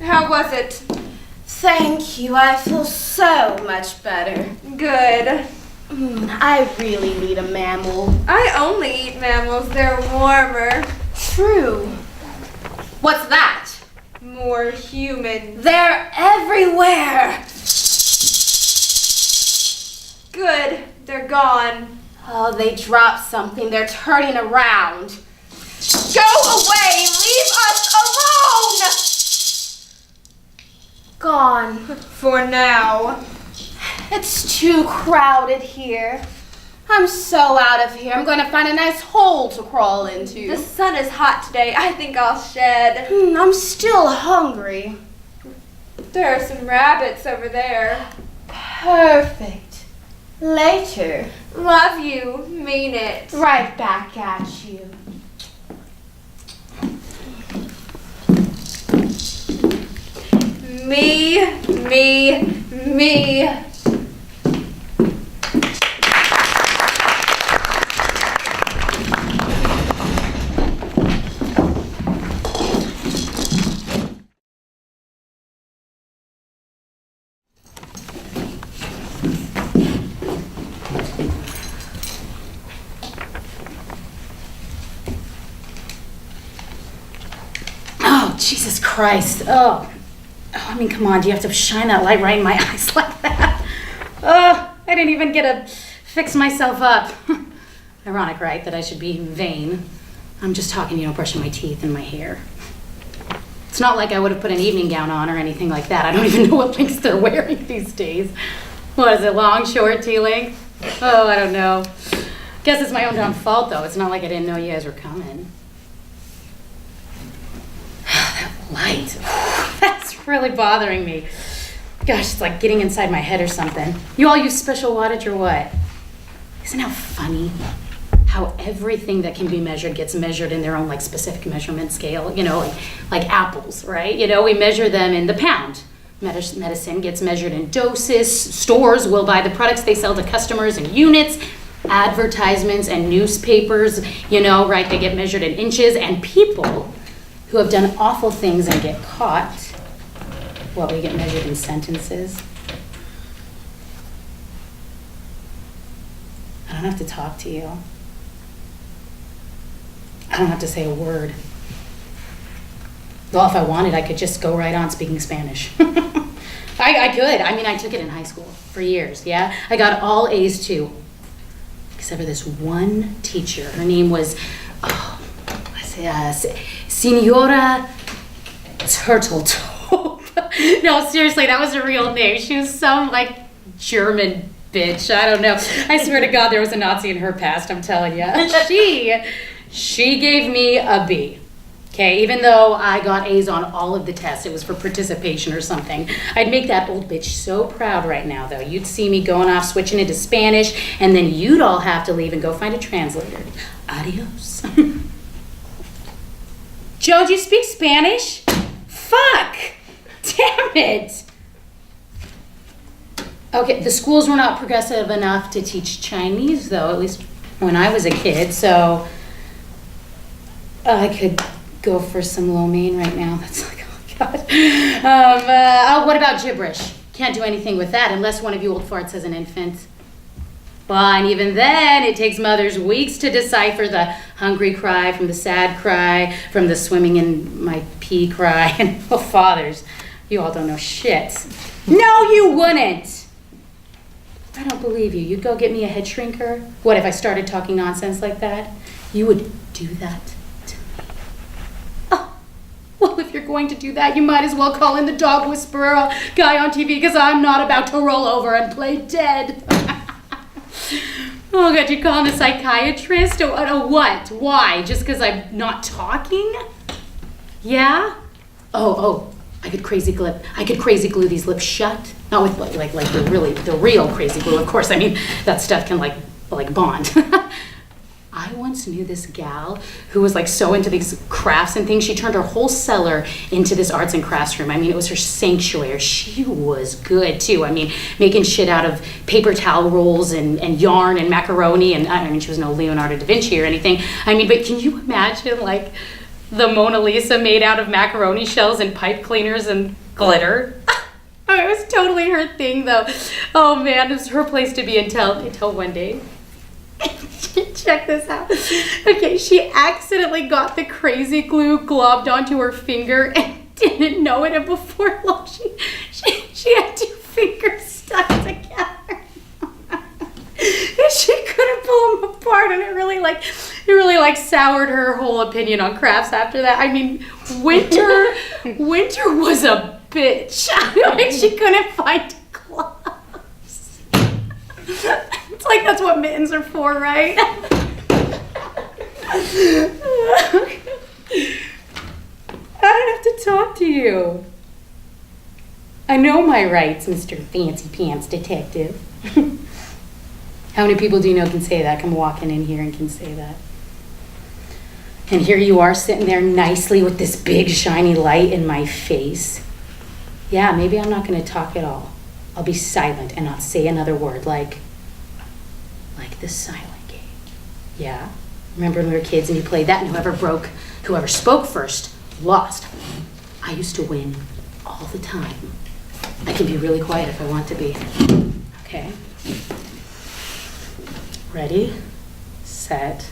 How was it? Thank you. I feel so much better. Good. I really need a mammal. I only eat mammals. They're warmer. True. What's that? More human. They're everywhere. Good. They're gone. Oh, they dropped something. They're turning around. Go away! Leave us alone! Gone. For now. It's too crowded here. I'm so out of here. I'm going to find a nice hole to crawl into. The sun is hot today. I think I'll shed. I'm still hungry. There are some rabbits over there. Perfect. Later. Love you. Mean it. Right back at you. Me. Oh, Jesus Christ. Oh, I mean, come on. Do you have to shine that light right in my eyes like that? Oh, I didn't even get to fix myself up. Ironic, right, that I should be vain. I'm just talking, brushing my teeth and my hair. It's not like I would have put an evening gown on or anything like that. I don't even know what lengths they're wearing these days. What is it, long, short, T-length? Oh, I don't know. Guess it's my own damn fault, though. It's not like I didn't know you guys were coming. That light. That's really bothering me. Gosh, it's like getting inside my head or something. You all use special wattage or what? Isn't that funny? How everything that can be measured gets measured in their own specific measurement scale, like apples, right? We measure them in the pound. Medicine gets measured in doses. Stores will buy the products they sell to customers in units. Advertisements and newspapers, right? They get measured in inches. And people who have done awful things and get caught, well, we get measured in sentences. I don't have to talk to you. I don't have to say a word. Well, if I wanted, I could just go right on speaking Spanish. I could. I mean, I took it in high school for years, yeah? I got all A's too. Except for this one teacher. Her name was, Senora Turtletop. No, seriously, that was her real name. She was some, German bitch. I don't know. I swear to God, there was a Nazi in her past, I'm telling you. She gave me a B. Okay, even though I got A's on all of the tests, it was for participation or something. I'd make that old bitch so proud right now, though. You'd see me going off, switching into Spanish, and then you'd all have to leave and go find a translator. Adios. Joe, do you speak Spanish? Fuck! Damn it! Okay, the schools were not progressive enough to teach Chinese, though, at least when I was a kid, so I could go for some lo mein right now. That's oh God. What about gibberish? Can't do anything with that unless one of you old farts has an infant. Well, and even then, it takes mothers weeks to decipher the hungry cry from the sad cry, from the swimming in my pee cry. And fathers, you all don't know shit. No, you wouldn't. I don't believe you. You'd go get me a head shrinker? What, if I started talking nonsense like that? You would do that to me. Oh, well, if you're going to do that, you might as well call in the dog whisperer guy on TV, because I'm not about to roll over and play dead. Oh, God, you're calling a psychiatrist? Or what? Why? Just because I'm not talking? Yeah? Oh, I could crazy glue these lips shut. Not with like the real crazy glue, of course. I mean, that stuff can like bond. I once knew this gal who was like so into these crafts and things. She turned her whole cellar into this arts and crafts room. I mean, it was her sanctuary. She was good too. I mean, making shit out of paper towel rolls and yarn and macaroni. And I mean, she was no Leonardo da Vinci or anything. I mean, but can you imagine like the Mona Lisa made out of macaroni shells and pipe cleaners and glitter? Oh, it was totally her thing though. Oh man, it was her place to be until one day. Check this out. Okay, she accidentally got the crazy glue globbed onto her finger and didn't know it, and before long she had 2 fingers stuck together. And she couldn't pull them apart, and it really soured her whole opinion on crafts after that. I mean, Winter was a bitch. Like, she couldn't find gloves. It's like that's what mittens are for, right? I don't have to talk to you. I know my rights, Mr. Fancy Pants Detective. How many people do you know can say that, come walking in here and can say that? And here you are sitting there nicely with this big shiny light in my face. Yeah, maybe I'm not going to talk at all. I'll be silent and not say another word, like the silent game. Yeah? Remember when we were kids and you played that, and whoever spoke first lost. I used to win all the time. I can be really quiet if I want to be. Okay. Ready, set.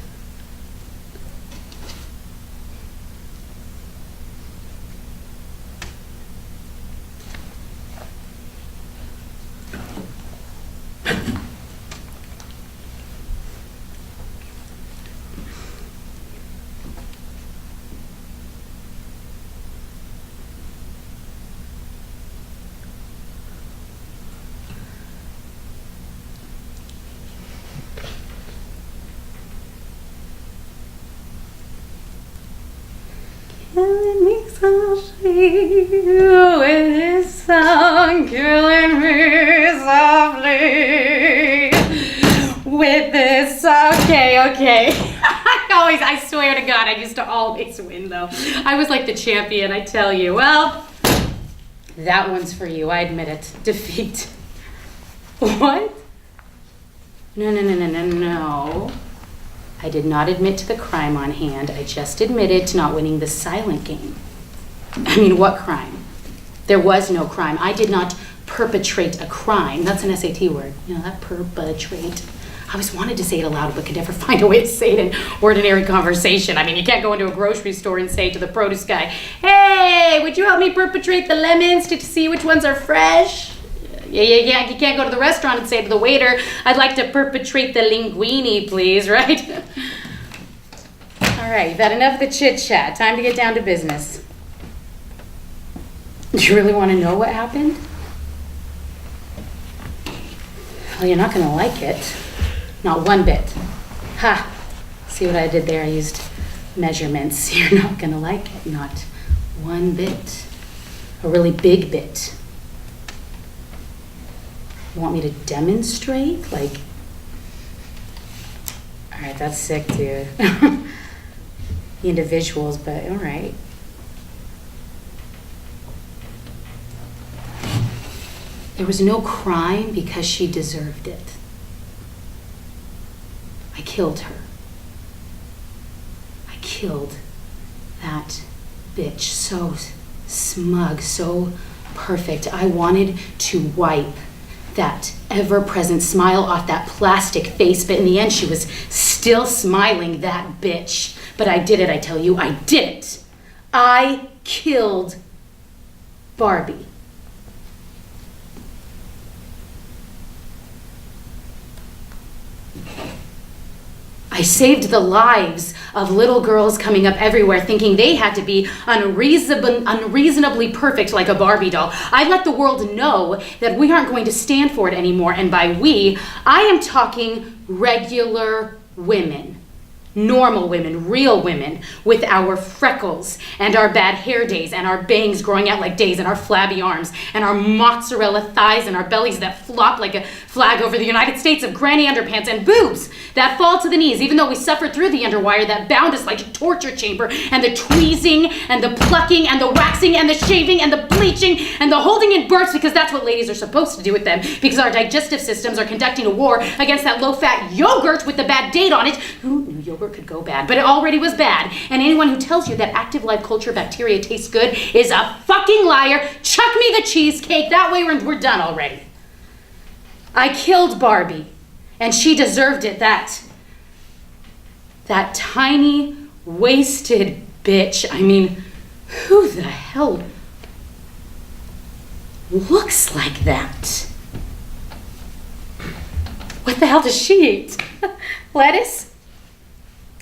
Killing me softly with this song, killing me softly with this song. Okay. I swear to God, I used to always win though. I was like the champion, I tell you. Well, that one's for you, I admit it. Defeat. What? No. I did not admit to the crime on hand. I just admitted to not winning the silent game. I mean, what crime? There was no crime. I did not perpetrate a crime. That's an SAT word. You know, that perpetrate. I always wanted to say it aloud, but could never find a way to say it in ordinary conversation. I mean, you can't go into a grocery store and say to the produce guy, "Hey, would you help me perpetrate the lemons to see which ones are fresh?" Yeah. You can't go to the restaurant and say to the waiter, "I'd like to perpetrate the linguine, please," right? All right, you've had enough of the chit-chat. Time to get down to business. Do you really want to know what happened? Well, you're not going to like it. Not one bit. Ha! See what I did there? I used measurements. You're not going to like it. Not one bit. A really big bit. You want me to demonstrate? Like, all right, that's sick, dude. The individuals, but all right. There was no crime because she deserved it. I killed her. I killed that bitch. So smug, so perfect. I wanted to wipe that ever-present smile off that plastic face, but in the end she was still smiling, that bitch. But I did it, I tell you, I did it. I killed Barbie. I saved the lives of little girls coming up everywhere thinking they had to be unreasonably perfect like a Barbie doll. I let the world know that we aren't going to stand for it anymore. And by we, I am talking regular women. Normal women, real women, with our freckles and our bad hair days and our bangs growing out like days and our flabby arms and our mozzarella thighs and our bellies that flop like a flag over the United States of granny underpants and boobs that fall to the knees even though we suffered through the underwire that bound us like a torture chamber, and the tweezing and the plucking and the waxing and the shaving and the bleaching and the holding in births, because that's what ladies are supposed to do with them, because our digestive systems are conducting a war against that low-fat yogurt with the bad date on it. Who knew yogurt could go bad? But it already was bad. And anyone who tells you that active life culture bacteria tastes good is a fucking liar. Chuck me the cheesecake. That way we're done already. I killed Barbie, and she deserved it. That tiny, wasted bitch. I mean, who the hell looks like that? What the hell does she eat? Lettuce?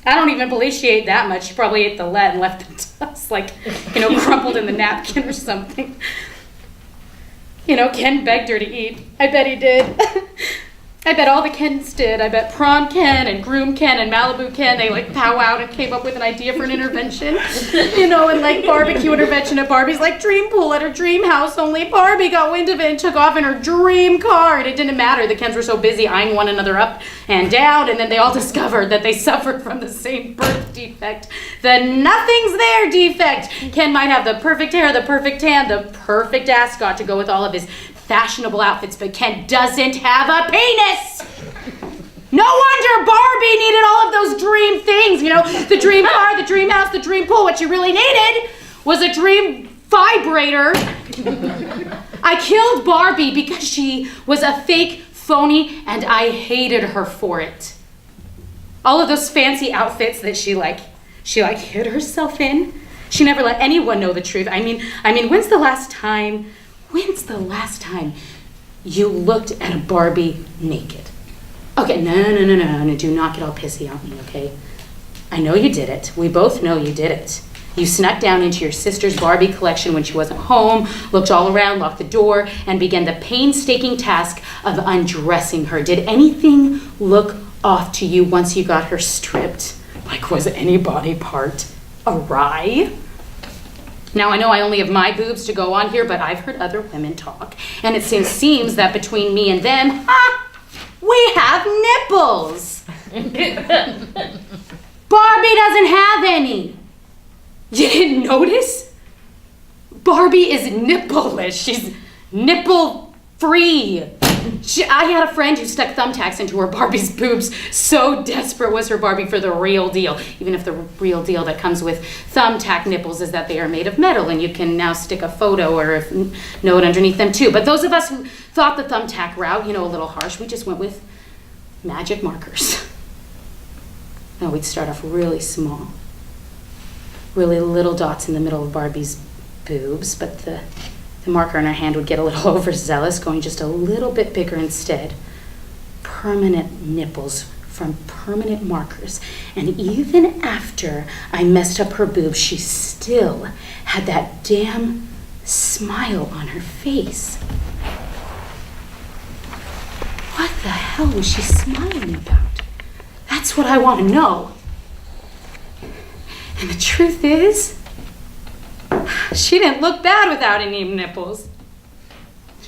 I don't even believe she ate that much. She probably ate the lead and left it to us, like, crumpled in the napkin or something. Ken begged her to eat. I bet he did. I bet all the Kens did. I bet Prawn Ken and Groom Ken and Malibu Ken, they powwowed and came up with an idea for an intervention. And barbecue intervention at Barbie's dream pool at her dream house, only Barbie got wind of it and took off in her dream car. And it didn't matter. The Kens were so busy eyeing one another up and down, and then they all discovered that they suffered from the same birth defect. The nothing's there defect. Ken might have the perfect hair, the perfect tan, the perfect ascot to go with all of his fashionable outfits, but Ken doesn't have a penis! No wonder Barbie needed all of those dream things, the dream car, the dream house, the dream pool. What she really needed was a dream vibrator. I killed Barbie because she was a fake, phony, and I hated her for it. All of those fancy outfits that she hid herself in. She never let anyone know the truth. I mean, when's the last time you looked at a Barbie naked? Okay, no, do not get all pissy on me, okay? I know you did it. We both know you did it. You snuck down into your sister's Barbie collection when she wasn't home, looked all around, locked the door, and began the painstaking task of undressing her. Did anything look off to you once you got her stripped? Was any body part awry? Now, I know I only have my boobs to go on here, but I've heard other women talk, and it seems that between me and them, we have nipples. Barbie doesn't have any. You didn't notice? Barbie is nippleless. She's nipple-free. I had a friend who stuck thumbtacks into her Barbie's boobs. So desperate was her Barbie for the real deal. Even if the real deal that comes with thumbtack nipples is that they are made of metal and you can now stick a photo or a note underneath them too. But those of us who thought the thumbtack route, a little harsh, we just went with magic markers. No, we'd start off really small. Really little dots in the middle of Barbie's boobs, but the marker in her hand would get a little overzealous, going just a little bit bigger instead. Permanent nipples from permanent markers. And even after I messed up her boobs, she still had that damn smile on her face. What the hell was she smiling about? That's what I want to know. And the truth is, she didn't look bad without any nipples.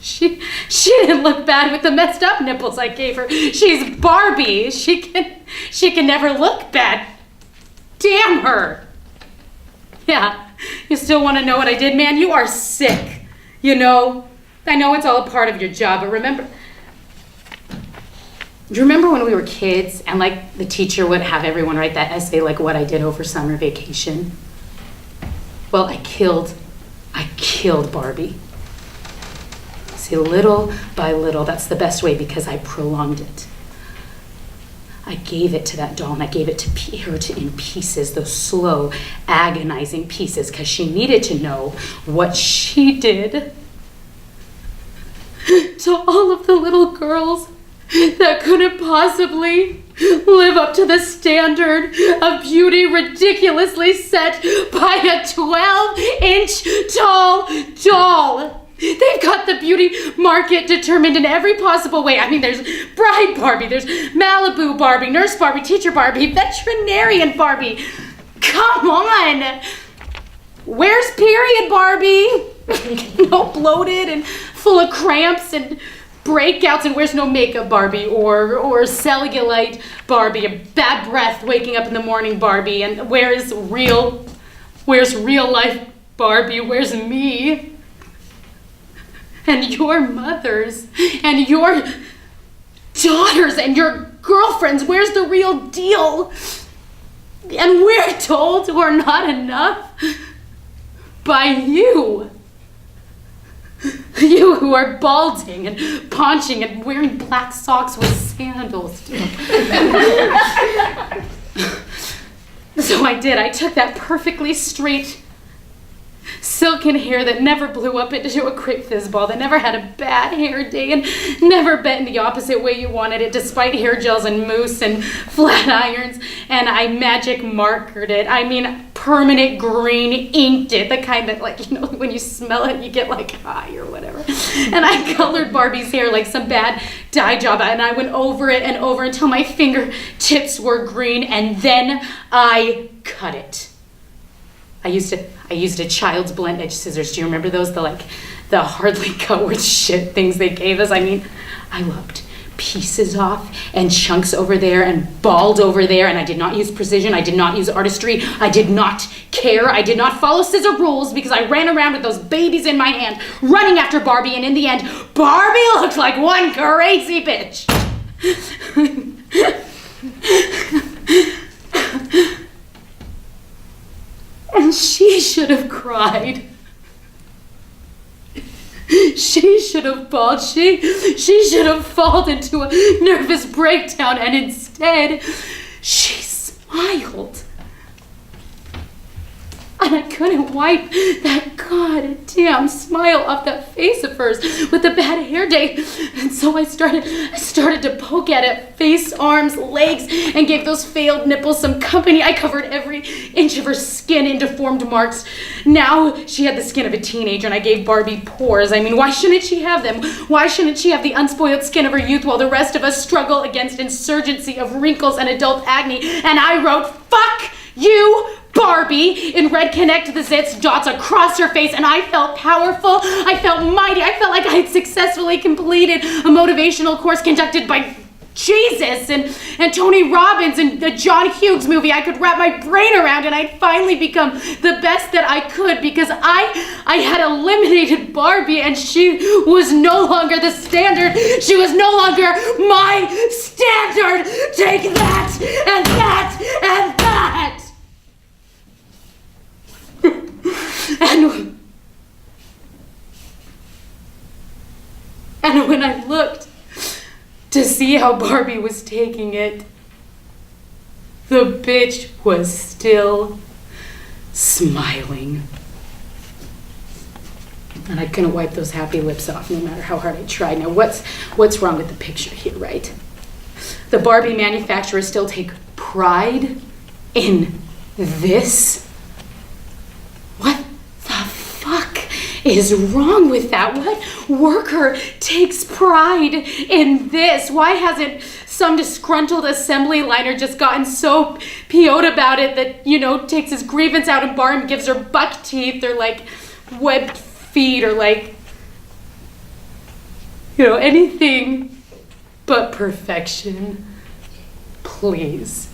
She didn't look bad with the messed up nipples I gave her. She's Barbie. She can never look bad. Damn her. Yeah, you still want to know what I did, man? You are sick. I know it's all a part of your job, but remember, do you remember when we were kids and the teacher would have everyone write that essay what I did over summer vacation? Well, I killed Barbie. See, little by little, that's the best way because I prolonged it. I gave it to that doll and I gave it to her in pieces, those slow, agonizing pieces, because she needed to know what she did to all of the little girls that couldn't possibly live up to the standard of beauty ridiculously set by a 12-inch tall doll. They've got the beauty market determined in every possible way. I mean, there's bride Barbie, there's Malibu Barbie, nurse Barbie, teacher Barbie, veterinarian Barbie. Come on! Where's period Barbie? Bloated and full of cramps and breakouts, and where's no makeup Barbie or cellulite Barbie, a bad breath waking up in the morning Barbie, and where's real life Barbie? Where's me? And your mothers, and your daughters, and your girlfriends, where's the real deal? And we're told we're not enough by you. You who are balding and paunching and wearing black socks with sandals. So I did. I took that perfectly straight silken hair that never blew up into a quick fizzball, that never had a bad hair day and never bent the opposite way you wanted it, despite hair gels and mousse and flat irons, and I magic markered it. I mean, permanent green inked it, the kind that, like, you know, when you smell it, you get like high or whatever. And I colored Barbie's hair like some bad dye job, and I went over it and over until my fingertips were green, and then I cut it. I used a child's blunt edge scissors. Do you remember those? The hardly cut worth shit things they gave us. I mean, I lopped pieces off and chunks over there and bald over there, and I did not use precision. I did not use artistry. I did not care. I did not follow scissor rules because I ran around with those babies in my hand, running after Barbie, and in the end, Barbie looked like one crazy bitch. And she should have cried. She should have bawled. She should have fallen into a nervous breakdown, and instead, she smiled. And I couldn't wipe that goddamn smile off that face of hers with the bad hair day. And so I started to poke at it, face, arms, legs, and gave those failed nipples some company. I covered every inch of her skin in deformed marks. Now she had the skin of a teenager, and I gave Barbie pores. I mean, why shouldn't she have them? Why shouldn't she have the unspoiled skin of her youth while the rest of us struggle against insurgency of wrinkles and adult acne? And I wrote, "Fuck you, Barbie," in red connect the zits dots across her face, and I felt powerful. I felt mighty. I felt like I had successfully completed a motivational course conducted by Jesus and Tony Robbins and the John Hughes movie. I could wrap my brain around, and I'd finally become the best that I could because I had eliminated Barbie, and she was no longer the standard. She was no longer my standard. Take that and that and that. And when I looked to see how Barbie was taking it, the bitch was still smiling. And I couldn't wipe those happy lips off no matter how hard I tried. Now what's wrong with the picture here, right? The Barbie manufacturers still take pride in this? What the fuck is wrong with that? What worker takes pride in this? Why hasn't some disgruntled assembly liner just gotten so PO'd about it that, you know, takes his grievance out in bar and gives her buck teeth or like webbed feet or like, you know, anything but perfection, please.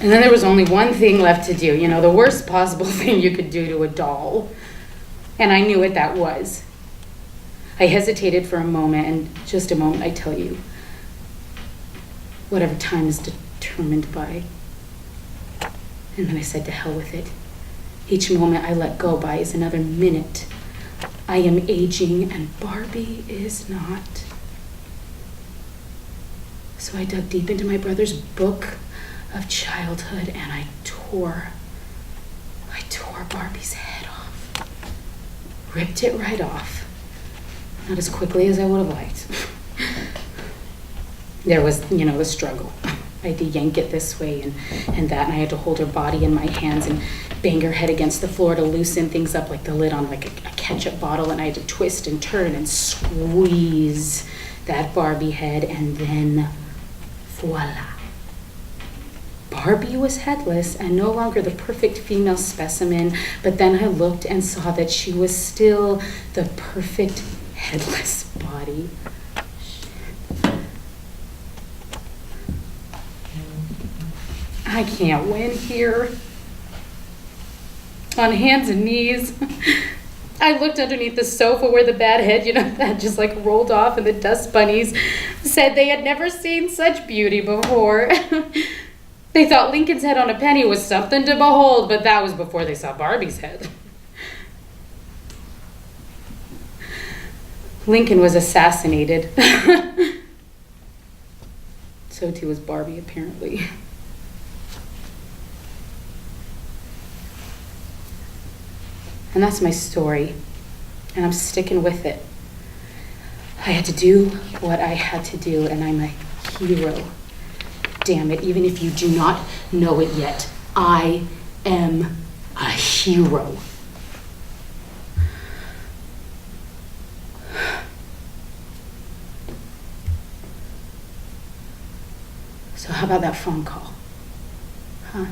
And then there was only one thing left to do, you know, the worst possible thing you could do to a doll. And I knew what that was. I hesitated for a moment, and just a moment, I tell you, whatever time is determined by. And then I said, to hell with it. Each moment I let go by is another minute. I am aging, and Barbie is not. So I dug deep into my brother's book of childhood, and I tore Barbie's head off. Ripped it right off. Not as quickly as I would have liked. There was, you know, the struggle. I had to yank it this way and that, and I had to hold her body in my hands and bang her head against the floor to loosen things up, like the lid on like a ketchup bottle, and I had to twist and turn and squeeze that Barbie head, and then voila. Barbie was headless and no longer the perfect female specimen, but then I looked and saw that she was still the perfect headless body. I can't win here. On hands and knees, I looked underneath the sofa where the bad head, that just like rolled off, and the dust bunnies said they had never seen such beauty before. They thought Lincoln's head on a penny was something to behold, but that was before they saw Barbie's head. Lincoln was assassinated. So too was Barbie, apparently. And that's my story, and I'm sticking with it. I had to do what I had to do, and I'm a hero. Damn it, even if you do not know it yet, I am a hero. So how about that phone call? Huh?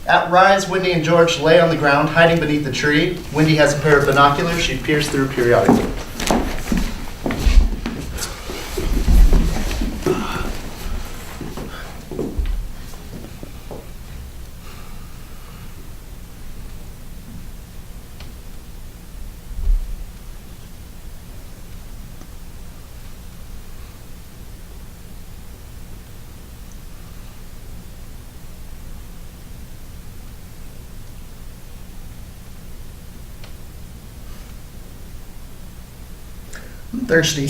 At Rise, Wendy and George lay on the ground, hiding beneath the tree. Wendy has a pair of binoculars she peers through periodically. I'm thirsty.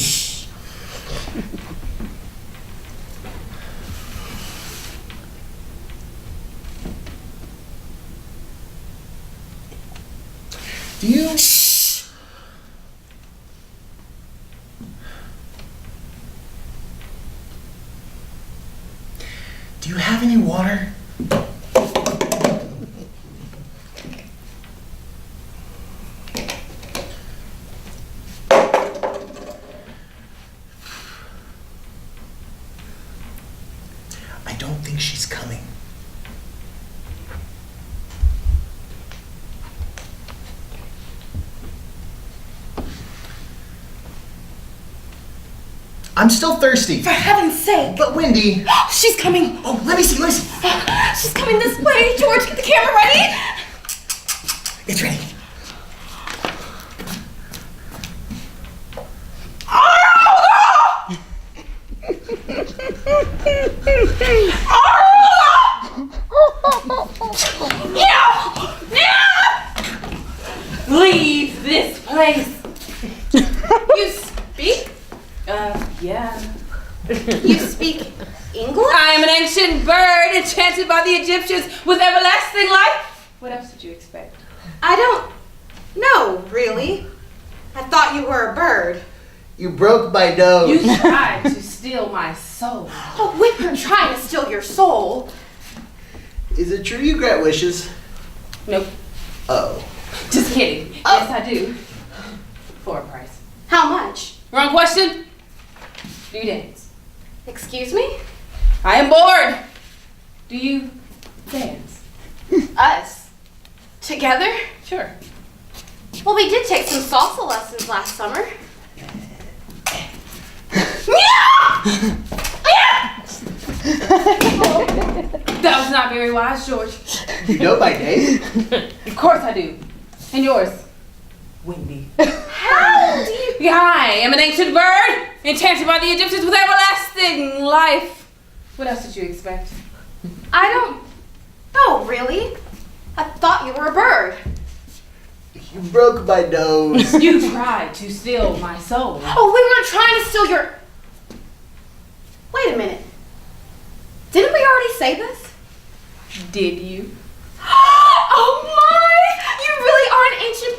Do you have any water? I don't think she's coming. I'm still thirsty. For heaven's sake! But Wendy. She's coming! Oh, let me see. She's coming this way! George, get the camera ready! It's ready. Leave this place. You speak? Yeah. You speak English? I am an ancient bird enchanted by the Egyptians with everlasting life. What else did you expect? I don't know, really. I thought you were a bird. You broke my nose. You tried to steal my soul. Oh, Whitmer trying to steal your soul. Is it true you grant wishes? Nope. Oh. Just kidding. Yes, I do. For a price. How much? Wrong question. Do you dance? Excuse me? I am bored. Do you dance? Us? Together? Sure. Well, we did take some salsa lessons last summer. That was not very wise, George. You know my name? Of course I do. And yours? Wendy. How do you... I am an ancient bird, enchanted by the Egyptians with everlasting life. What else did you expect? I don't know, really. I thought you were a bird. You broke my nose. You tried to steal my soul. Oh, we weren't trying to steal your... Wait a minute. Didn't we already say this? Did you? Oh my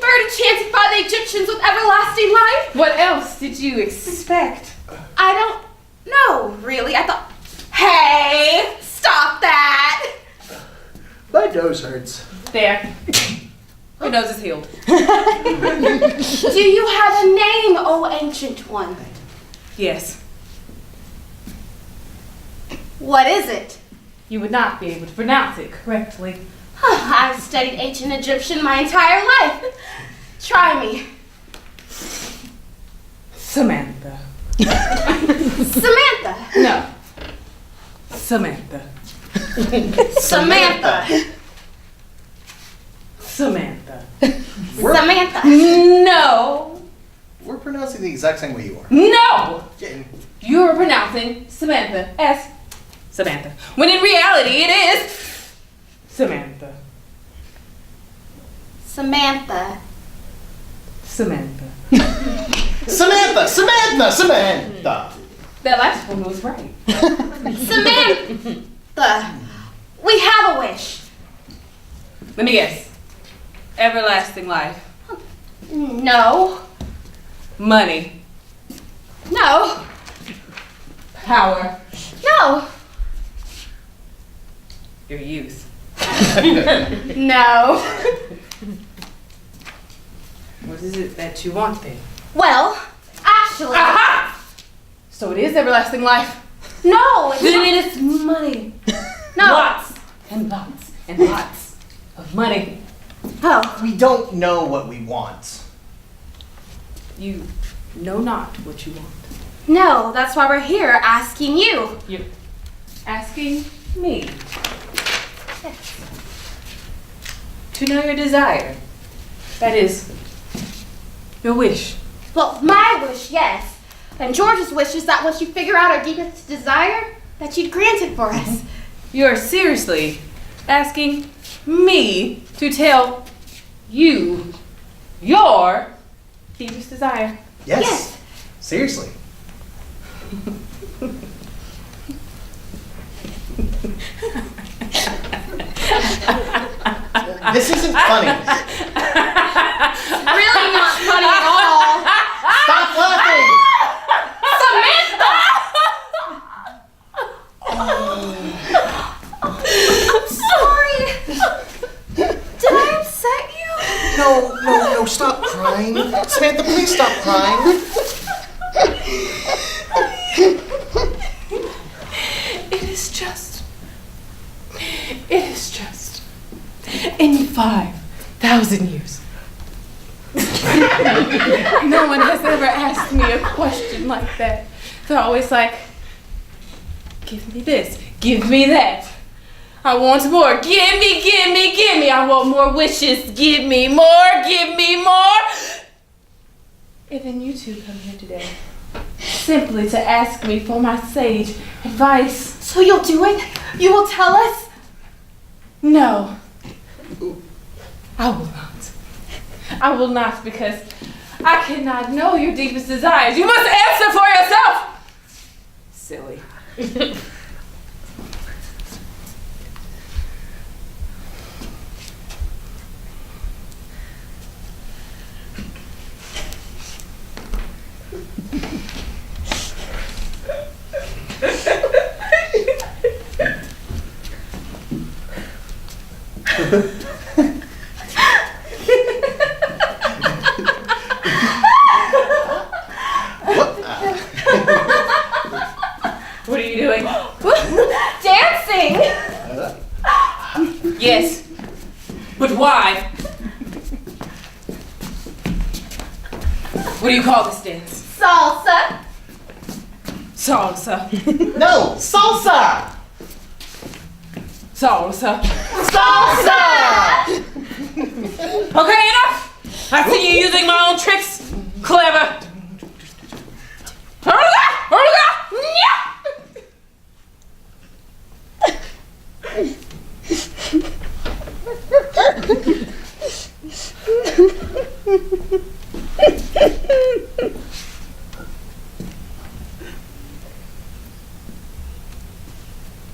prefer to chant it by the Egyptians with everlasting life. What else did you expect? I don't know, really. I thought, hey, stop that. My nose hurts. There. Your nose is healed. Do you have a name, O ancient one? Yes. What is it? You would not be able to pronounce it correctly. I've studied ancient Egyptian my entire life. Try me. Samantha. Samantha. No. Samantha. Samantha. Samantha. Samantha. No. We're pronouncing the exact same way you are. No! Getting You're pronouncing Samantha as Samantha. When in reality it is Samantha. Samantha. Samantha. Samantha, Samantha, Samantha. That last one was right. Samantha. We have a wish. Let me guess. Everlasting life. No. Money. No. Power. No. Your youth. No. What is it that you want then? Well, actually, Aha! So it is everlasting life. no. It's Then not. it is money. No. Lots and lots and lots of money. Oh. We don't know what we want. You know not what you want. No, that's why we're here asking you. You're asking me to know your desire. That is your wish. Well, my wish, yes. And George's wish is that once you figure out our deepest desire, that you'd grant it for us. You're seriously asking me to tell you your deepest desire. Yes. Yes. Seriously. This isn't funny. Really not funny at all. Stop laughing! Samantha! I'm sorry. Did I upset you? No, stop crying. Samantha, please stop crying. It is just in 5,000 years. No one has ever asked me a question like that. They're always like, give me this, give me that. I want more. Give me, give me, give me. I want more wishes. Give me more, give me more. And then you two come here today simply to ask me for my sage advice. So you'll do it? You will tell us? No. I will not. I will not, because I cannot know your deepest desires. You must answer for yourself. Silly. What are you doing? Dancing! Yes. But why? What do you call this dance? Salsa! Salsa. No, salsa! Salsa. Salsa! Okay, enough! I see you using my own tricks. Clever.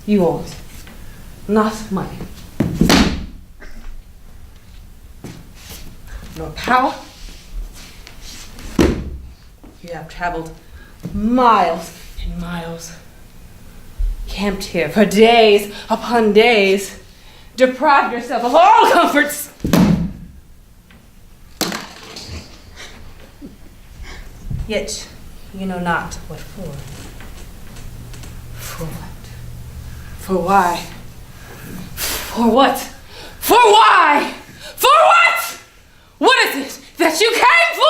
You want not money, nor power. You have traveled miles and miles, camped here for days upon days, deprived yourself of all comforts. Yet you know not what for. For what? For why? For what? For why? For what? What is it that you came for?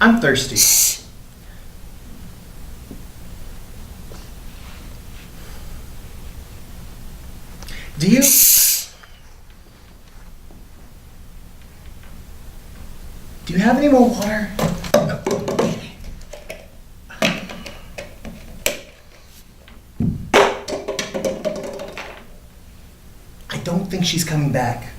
I'm thirsty. Do you... Do you have any more water? I don't think she's coming back.